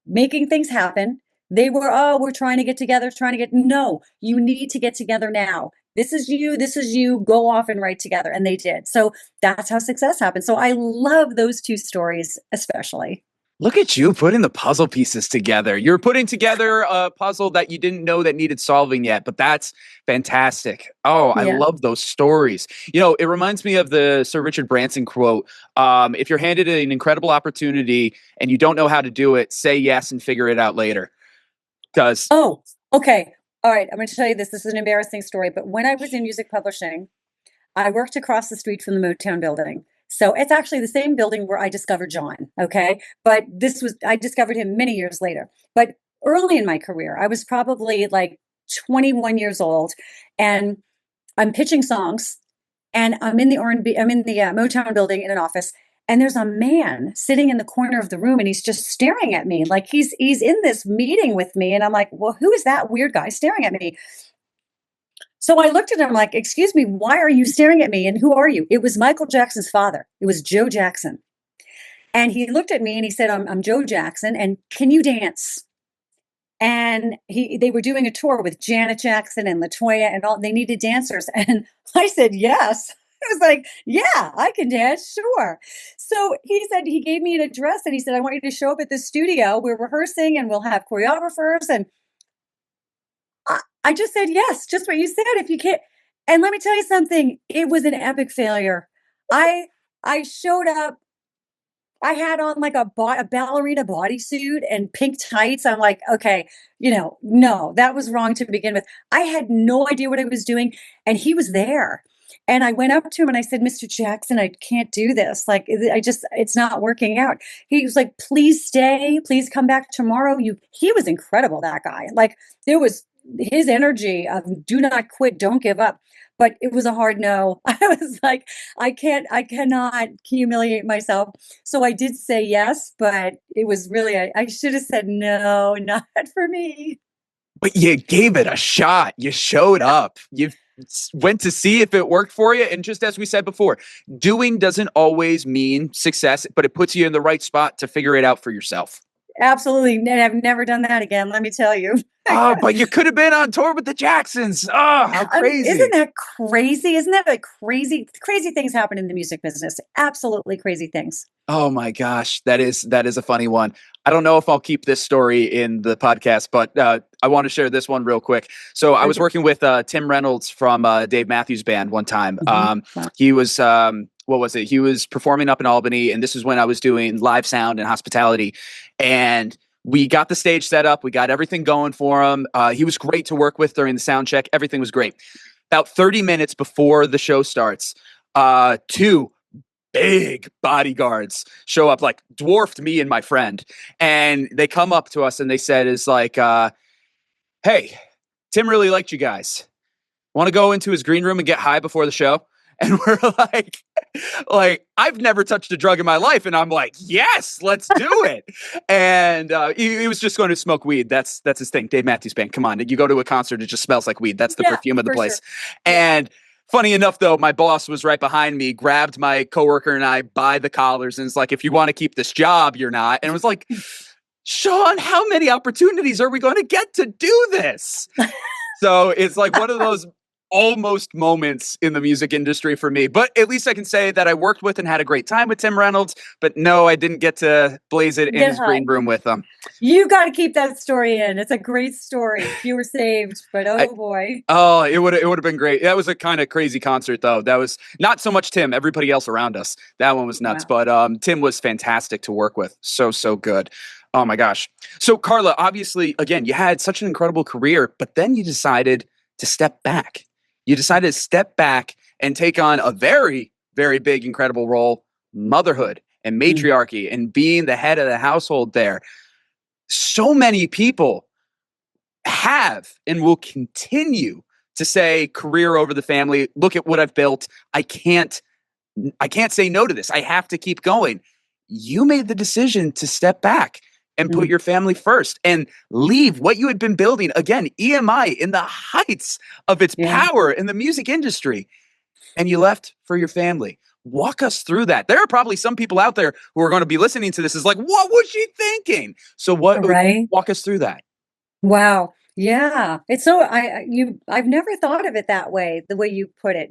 making things happen. They were, we're trying to get together, no, you need to get together now. This is you, go off and write together. And they did. So that's how success happened. So I love those two stories, especially. Look at you putting the puzzle pieces together. You're putting together a puzzle that you didn't know that needed solving yet, but that's fantastic. Oh, I love those stories. It reminds me of the Sir Richard Branson quote. If you're handed an incredible opportunity and you don't know how to do it, say yes and figure it out later. Oh, okay. All right. I'm going to tell you this. This is an embarrassing story, but when I was in music publishing, I worked across the street from the Motown building. So it's actually the same building where I discovered John. Okay. But I discovered him many years later. But early in my career, I was probably like 21 years old, and I'm pitching songs, and I'm in the Motown building in an office, and there's a man sitting in the corner of the room, and he's just staring at me like he's in this meeting with me. And I'm like, well, who is that weird guy staring at me? So I looked at him like, excuse me, why are you staring at me? And who are you? It was Michael Jackson's father. It was Joe Jackson. And he looked at me and he said, I'm Joe Jackson, and can you dance? And they were doing a tour with Janet Jackson and LaToya and all. They needed dancers. And I said, yes. I was like, yeah, I can dance. Sure. So he said, he gave me an address, and he said, I want you to show up at the studio. We're rehearsing and we'll have choreographers. And I just said, yes, just what you said. If you can't, and let me tell you something, it was an epic failure. I showed up, I had on like a ballerina bodysuit and pink tights. I'm like, okay, no, that was wrong to begin with. I had no idea what I was doing, and he was there. And I went up to him and I said, Mr. Jackson, I can't do this. Like, it's not working out. He was like, please stay, please come back tomorrow. He was incredible, that guy. Like, there was his energy of do not quit, don't give up. But it was a hard no. I was like, I cannot humiliate myself. So I did say yes, but it was really, I should have said no, not for me. But you gave it a shot. You showed up. You went to see if it worked for you. And just as we said before, doing doesn't always mean success, but it puts you in the right spot to figure it out for yourself. Absolutely. I've never done that again, let me tell you. Oh, but you could have been on tour with the Jacksons. Oh, how crazy. Isn't that crazy? Isn't that crazy things happen in the music business? Absolutely crazy things. Oh my gosh. That is a funny one. I don't know if I'll keep this story in the podcast, but I want to share this one real quick. So I was working with Tim Reynolds from Dave Matthews Band one time. Wow. He was, what was it? He was performing up in Albany, and this is when I was doing live sound and hospitality. And we got the stage set up. We got everything going for him. He was great to work with during the sound check. Everything was great. About 30 minutes before the show starts, two big bodyguards show up, like dwarfed me and my friend. And they come up to us and they said, hey, Tim really liked you guys. Want to go into his green room and get high before the show? And we're like, I've never touched a drug in my life. And I'm like, yes, let's do it. And he was just going to smoke weed. That's his thing. Dave Matthews Band. Come on. You go to a concert, it just smells like weed. That's the perfume of the place. Sure. And funny enough, though, my boss was right behind me, grabbed my coworker and I by the collars. And it's like, if you want to keep this job, you're not. And it was like, Sean, how many opportunities are we going to get to do this? So it's like one of those almost moments in the music industry for me, but at least I can say that I worked with and had a great time with Tim Reynolds, but no, I didn't get to blaze it in Get his high. green room with him. You got to keep that story in. It's a great story. You were saved, but boy. Oh, it would have been great. That was a kind of crazy concert, though. That was not so much Tim, everybody else around us. That one was nuts. Wow. But Tim was fantastic to work with. So good. Oh my gosh. So Carla, obviously, again, you had such an incredible career, but then you decided to step back. You decided to step back and take on a very, very big, incredible role, motherhood and matriarchy and being the head of the household there. So many people have and will continue to say career over the family. Look at what I've built. I can't say no to this. I have to keep going. You made the decision to step back and put your family first and leave what you had been building. Again, EMI in the heights of its power in the music industry. And you left for your family. Walk us through that. There are probably some people out there who are going to be listening to this is like, what was she thinking? So walk us through that. Wow. Yeah. It's so I've never thought of it that way, the way you put it,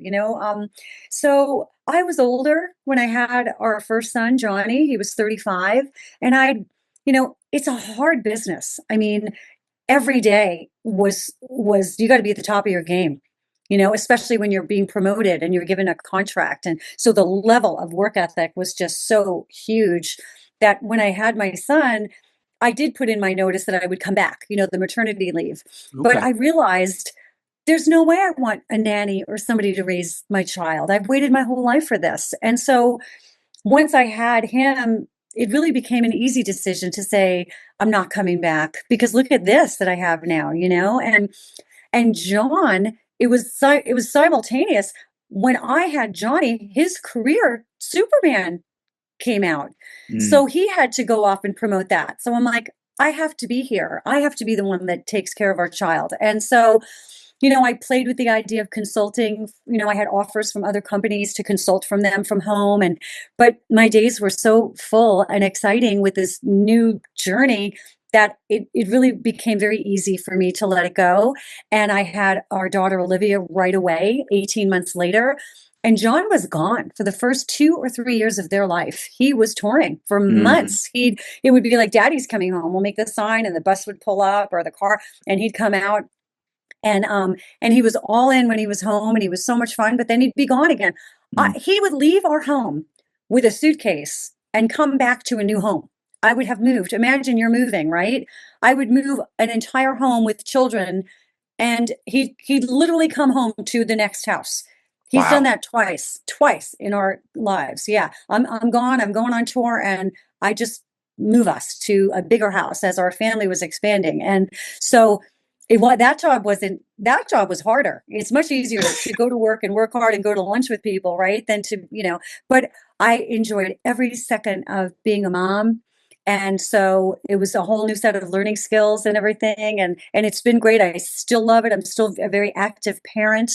So I was older when I had our first son, Johnny. He was 35, and it's a hard business. I mean, every day was you got to be at the top of your game, especially when you're being promoted and you're given a contract. And so the level of work ethic was just so huge that when I had my son, I did put in my notice that I would come back, the maternity leave. But I realized there's no way I want a nanny or somebody to raise my child. I've waited my whole life for this. And so once I had him, it really became an easy decision to say, I'm not coming back because look at this that I have now, and John, it was simultaneous. When I had Johnny, his career, Superman, came out. So he had to go off and promote that. So I'm like, I have to be here. I have to be the one that takes care of our child. And so, I played with the idea of consulting. I had offers from other companies to consult from them from home. But my days were so full and exciting with this new journey that it really became very easy for me to let it go. And I had our daughter, Olivia, right away, 18 months later. And John was gone for the first 2 or 3 years of their life. He was touring for months. It would be like, Daddy's coming home. We'll make the sign and the bus would pull up or the car and he'd come out. And he was all in when he was home and he was so much fun, but then he'd be gone again. He would leave our home with a suitcase and come back to a new home. I would have moved. Imagine you're moving, right? I would move an entire home with children and he'd literally come home to the next house. He's done that twice in our lives. Yeah. I'm gone. I'm going on tour and I just move us to a bigger house as our family was expanding. And so that job was harder. It's much easier to go to work and work hard and go to lunch with people, right? Than to, but I enjoyed every second of being a mom. And so it was a whole new set of learning skills and everything. And it's been great. I still love it. I'm still a very active parent.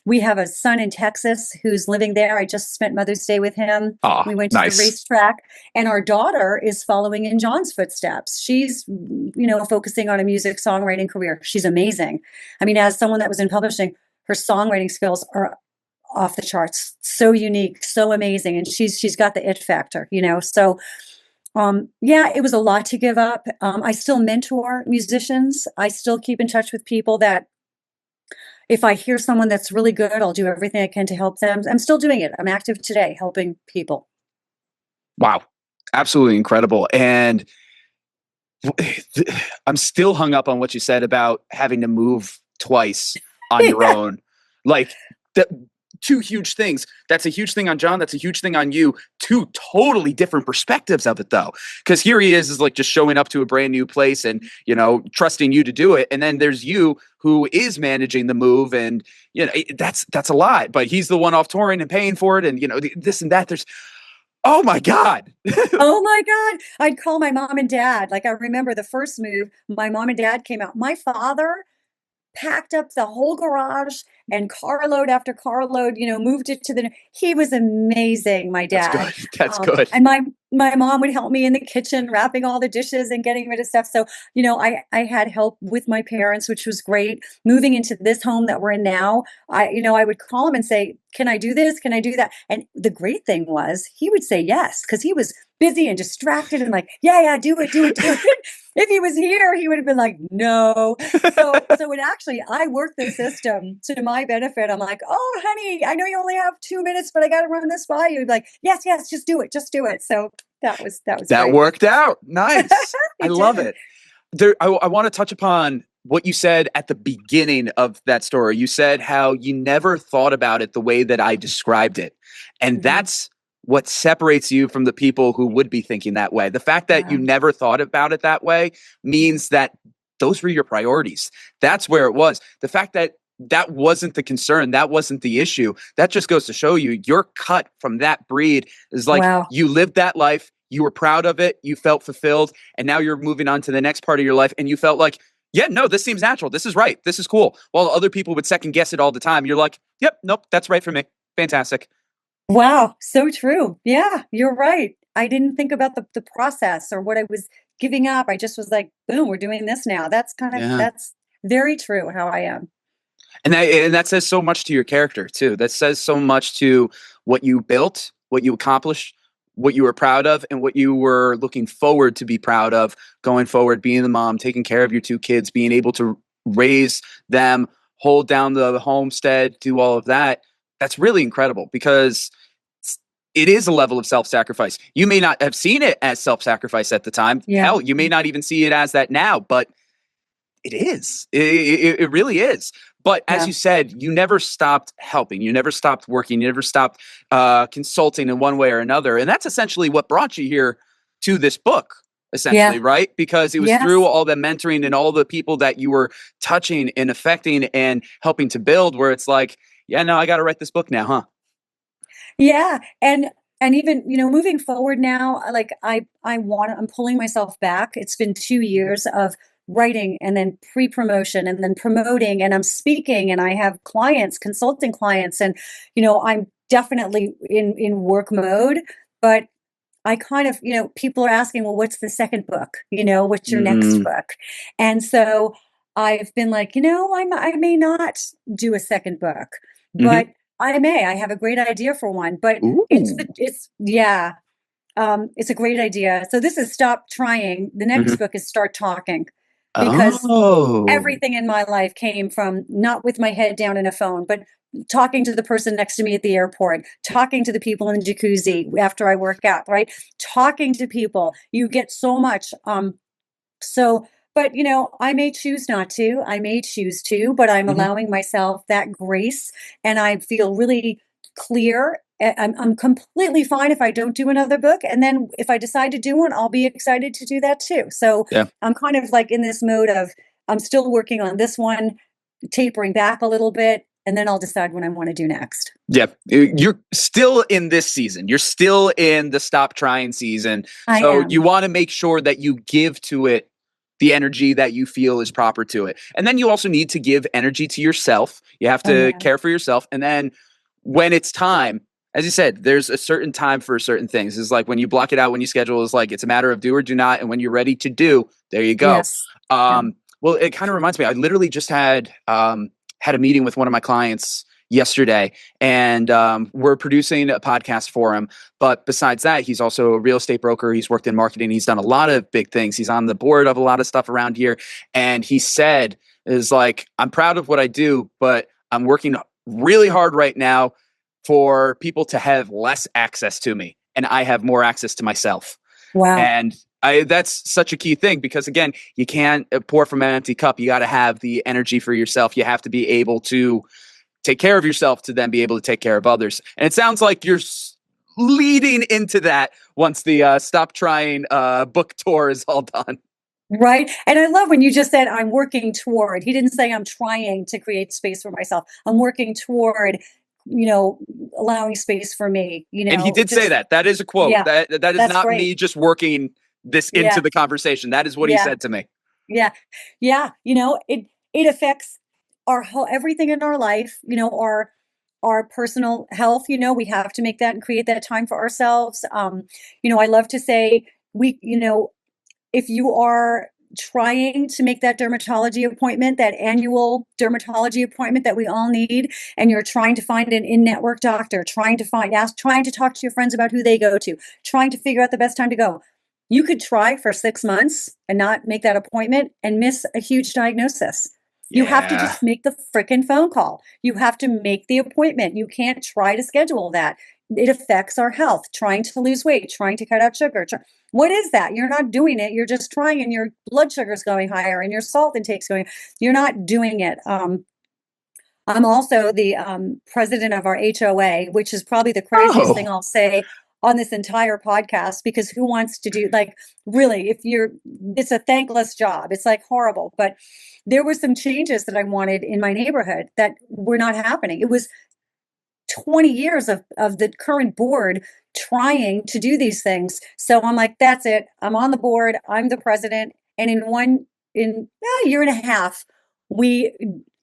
We have a son in Texas who's living there. I just spent Mother's Day with him. We went to the racetrack, and our daughter is following in John's footsteps. She's, focusing on a music songwriting career. She's amazing. I mean, as someone that was in publishing, her songwriting skills are off the charts. So unique, so amazing. And she's got the it factor, So, it was a lot to give up. I still mentor musicians. I still keep in touch with people that if I hear someone that's really good, I'll do everything I can to help them. I'm still doing it. I'm active today, helping people. Wow. Absolutely incredible. And I'm still hung up on what you said about having to move twice on your own. Like two huge things. That's a huge thing on John. That's a huge thing on you. Two totally different perspectives of it, though. Because here he is like just showing up to a brand new place and, trusting you to do it. And then there's you who is managing the move. And, that's a lot. But he's the one off touring and paying for it. And, this and that. Oh, my God. Oh, my God. I'd call my mom and dad. Like, I remember the first move, my mom and dad came out. My father packed up the whole garage and carload after carload, moved it to he was amazing, my That's dad. good. That's good. And my mom would help me in the kitchen, wrapping all the dishes and getting rid of stuff. So, I had help with my parents, which was great. Moving into this home that we're in now, I would call him and say, can I do this? Can I do that? And the great thing was he would say yes, because he was busy and distracted and like, yeah, do it. If he was here, he would have been like, no. So it actually, I worked the system to my benefit. I'm like, oh, honey, I know you only have 2 minutes, but I got to run this by you. Like, yes, just do it. So that was That great. worked out. Nice. I love did. it. I want to touch upon what you said at the beginning of that story. You said how you never thought about it the way that I described it. And that's what separates you from the people who would be thinking that way. The fact that you never thought about it that way means that those were your priorities. That's where it was. The fact that that wasn't the concern, that wasn't the issue, that just goes to show you you're cut from that breed. Is like you lived that life, you were proud of it, you felt fulfilled, and now you're moving on to the next part of your life and you felt like, yeah, no, this seems natural. This is right. This is cool. While other people would second guess it all the time, you're like, yep, nope, that's right for me. Fantastic. Wow, so true. Yeah, you're right. I didn't think about the process or what I was giving up. I just was like, boom, we're doing this now. That's that's very true how I am. And that says so much to your character too. That says so much to what you built, what you accomplished, what you were proud of, and what you were looking forward to be proud of going forward, being the mom, taking care of your 2 kids, being able to raise them, hold down the homestead, do all of that. That's really incredible because it is a level of self-sacrifice. You may not have seen it as self-sacrifice at the time. Yeah. Hell, you may not even see it as that now, but it is. It really is. But as you said, you never stopped helping. You never stopped working. You never stopped consulting in one way or another. And that's essentially what brought you here to this book, essentially, right? Because it was through all the mentoring and all the people that you were touching and affecting and helping to build where it's like, yeah, no, I got to write this book now, huh? Yeah. And even, moving forward now, like I'm pulling myself back. It's been 2 years of writing and then pre-promotion and then promoting, and I'm speaking and I have clients, consulting clients, and I'm definitely in work mode, but I kind of, people are asking, well, what's the second book? What's your next book? And so I've been like, I may not do a second book, but I have a great idea for one, but it's a great idea. So this is Stop Trying. The next book is Start Talking. Because everything in my life came from not with my head down in a phone, but talking to the person next to me at the airport, talking to the people in the jacuzzi after I work out, right? Talking to people, you get so much. But I may choose not to, but I'm allowing myself that grace, and I feel really clear. I'm completely fine if I don't do another book. And then if I decide to do one, I'll be excited to do that too. So I'm kind of like in this mode of, I'm still working on this one, tapering back a little bit, and then I'll decide what I want to do next. Yeah. You're still in this season. You're still in the Stop Trying season. So you want to make sure that you give to it the energy that you feel is proper to it. And then you also need to give energy to yourself. You have to care for yourself. And then when it's time, as you said, there's a certain time for certain things. It's like when you block it out, when you schedule, it's like it's a matter of do or do not. And when you're ready to do, there you go. Yes. Well, it kind of reminds me, I literally just had a meeting with one of my clients yesterday, and we're producing a podcast for him. But besides that, he's also a real estate broker. He's worked in marketing. He's done a lot of big things. He's on the board of a lot of stuff around here. And he said, is like, I'm proud of what I do, but I'm working really hard right now for people to have less access to me, and I have more access to myself. Wow. And that's such a key thing, because again, you can't pour from an empty cup. You got to have the energy for yourself. You have to be able to take care of yourself to then be able to take care of others. And it sounds like you're leading into that once the Stop Trying book tour is all done. Right. And I love when you just said, I'm working toward. He didn't say I'm trying to create space for myself. I'm working toward, allowing space for me. And he did say that. That is a quote. Yeah, that is not great. me just working this into the conversation. That is what he said to me. Yeah. Yeah. It affects everything in our life, our personal health, we have to make that and create that time for ourselves. I love to say if you are trying to make that dermatology appointment, that annual dermatology appointment that we all need, and you're trying to find an in-network doctor, trying to talk to your friends about who they go to, trying to figure out the best time to go. You could try for 6 months and not make that appointment and miss a huge diagnosis. You have to just make the frickin' phone call. You have to make the appointment. You can't try to schedule that. It affects our health, trying to lose weight, trying to cut out sugar. What is that? You're not doing it. You're just trying, and your blood sugar is going higher and your salt intake's going. You're not doing it. I'm also the president of our HOA, which is probably the craziest thing I'll say on this entire podcast, because who wants to do, like, really, it's a thankless job. It's like horrible. But there were some changes that I wanted in my neighborhood that were not happening. It was 20 years of the current board trying to do these things. So I'm like, that's it. I'm on the board. I'm the president. And in a year and a half, we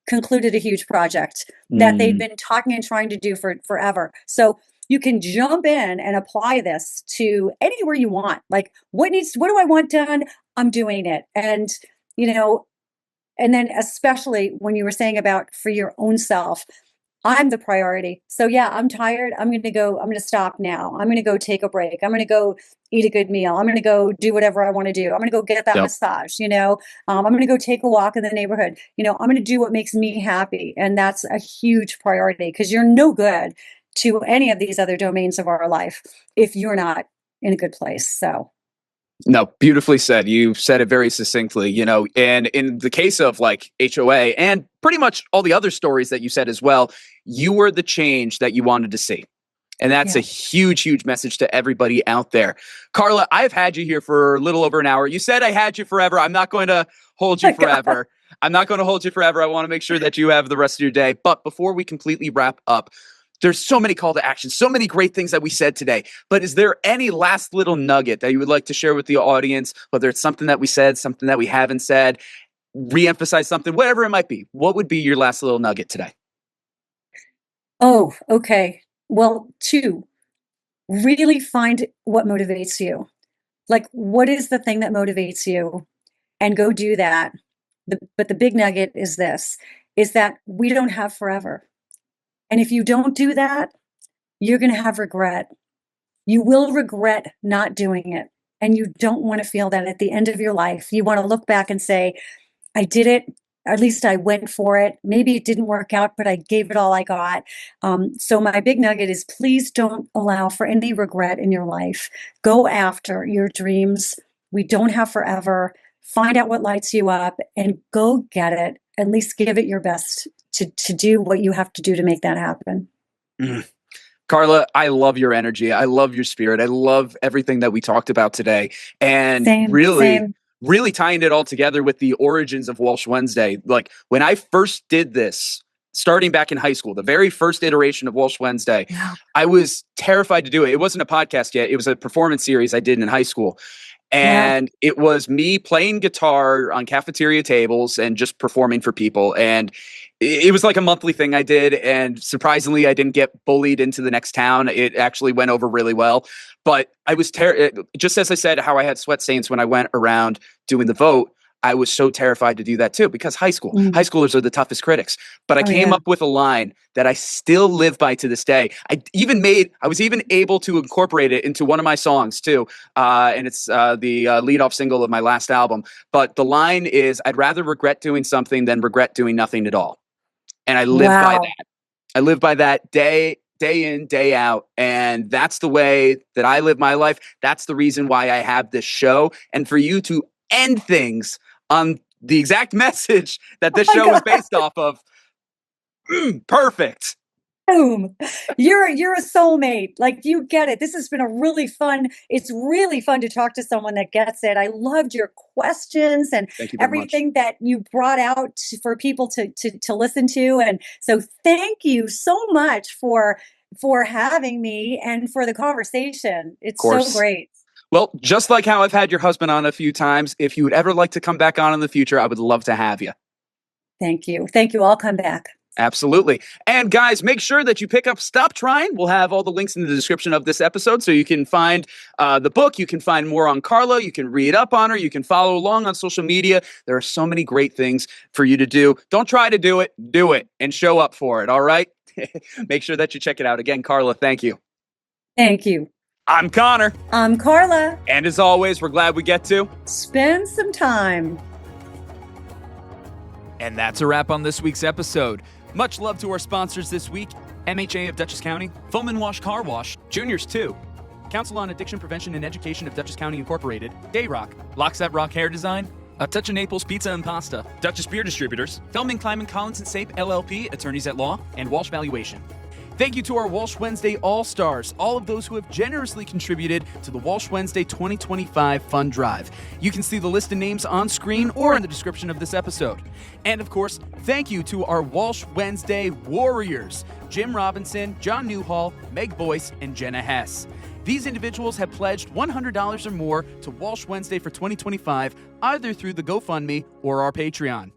concluded a huge project that they'd been talking and trying to do for forever. So you can jump in and apply this to anywhere you want. Like, what do I want done? I'm doing it. And, and then especially when you were saying about for your own self, I'm the priority. So yeah, I'm tired. I'm going to stop now. I'm going to go take a break. I'm going to go eat a good meal. I'm going to go do whatever I want to do. I'm going to go get that massage, I'm going to go take a walk in the neighborhood. I'm going to do what makes me happy. And that's a huge priority, because you're no good to any of these other domains of our life if you're not in a good place. So. No, beautifully said. You said it very succinctly, and in the case of like HOA and pretty much all the other stories that you said as well, you were the change that you wanted to see. And that's a huge, huge message to everybody out there. Carla, I've had you here for a little over an hour. You said I had you forever. I'm not going to hold you forever. I'm not going to hold you forever. I want to make sure that you have the rest of your day. But before we completely wrap up, there's so many call to action, so many great things that we said today. But is there any last little nugget that you would like to share with the audience, whether it's something that we said, something that we haven't said, reemphasize something, whatever it might be? What would be your last little nugget today? Oh, okay. Well, 2, really find what motivates you. Like, what is the thing that motivates you? And go do that. But the big nugget is that we don't have forever. And if you don't do that, you're going to have regret. You will regret not doing it. And you don't want to feel that at the end of your life. You want to look back and say, I did it. At least I went for it. Maybe it didn't work out, but I gave it all I got. So my big nugget is, please don't allow for any regret in your life. Go after your dreams. We don't have forever. Find out what lights you up and go get it. At least give it your best to do what you have to do to make that happen. Carla, I love your energy. I love your spirit. I love everything that we talked about today. And really tying it all together with the origins of Walsh Wednesday. Like, when I first did this, starting back in high school, the very first iteration of Walsh Wednesday, I was terrified to do it. It wasn't a podcast yet. It was a performance series I did in high school. And it was me playing guitar on cafeteria tables and just performing for people. And it was like a monthly thing I did. And surprisingly, I didn't get bullied into the next town. It actually went over really well. But I was just as I said, how I had sweat stains when I went around doing the vote, I was so terrified to do that too, because high schoolers are the toughest critics. But I came up with a line that I still live by to this day. I was even able to incorporate it into one of my songs too. And it's the lead-off single of my last album. But the line is, I'd rather regret doing something than regret doing nothing at all. And I live by that. I live by that day in, day out. And that's the way that I live my life. That's the reason why I have this show. And for you to end things on the exact message that this show is based off of. Perfect. Boom. You're a soulmate. Like, you get it. This has been it's really fun to talk to someone that gets it. I loved your questions and everything that you brought out for people to listen to. And so thank you so much for having me and for the conversation. It's so great. Well, just like how I've had your husband on a few times, if you would ever like to come back on in the future, I would love to have you. Thank you. Thank you. I'll come back. Absolutely. And guys, make sure that you pick up Stop Trying. We'll have all the links in the description of this episode so you can find the book. You can find more on Carla. You can read up on her. You can follow along on social media. There are so many great things for you to do. Don't try to do it and show up for it. All right. Make sure that you check it out. Again, Carla, thank you. Thank you. I'm Connor. I'm Carla. And as always, we're glad we get to Spend some time. And that's a wrap on this week's episode. Much love to our sponsors this week: MHA of Dutchess County, Foam and Wash Car Wash, Juniors 2, Council on Addiction Prevention and Education of Dutchess County Incorporated, Dayrock, Lockset Rock Hair Design, A Touch of Naples Pizza and Pasta, Dutchess Beer Distributors, Feldman, Kleiman, Collins & Sape LLP, Attorneys at Law, and Walsh Valuation. Thank you to our Walsh Wednesday All-Stars, all of those who have generously contributed to the Walsh Wednesday 2025 Fund Drive. You can see the list of names on screen or in the description of this episode. And of course, thank you to our Walsh Wednesday Warriors, Jim Robinson, John NEWHALL, Meg Boyce, and Jenna HESS. These individuals have pledged $100 or more to Walsh Wednesday for 2025, either through the GoFundMe or our Patreon.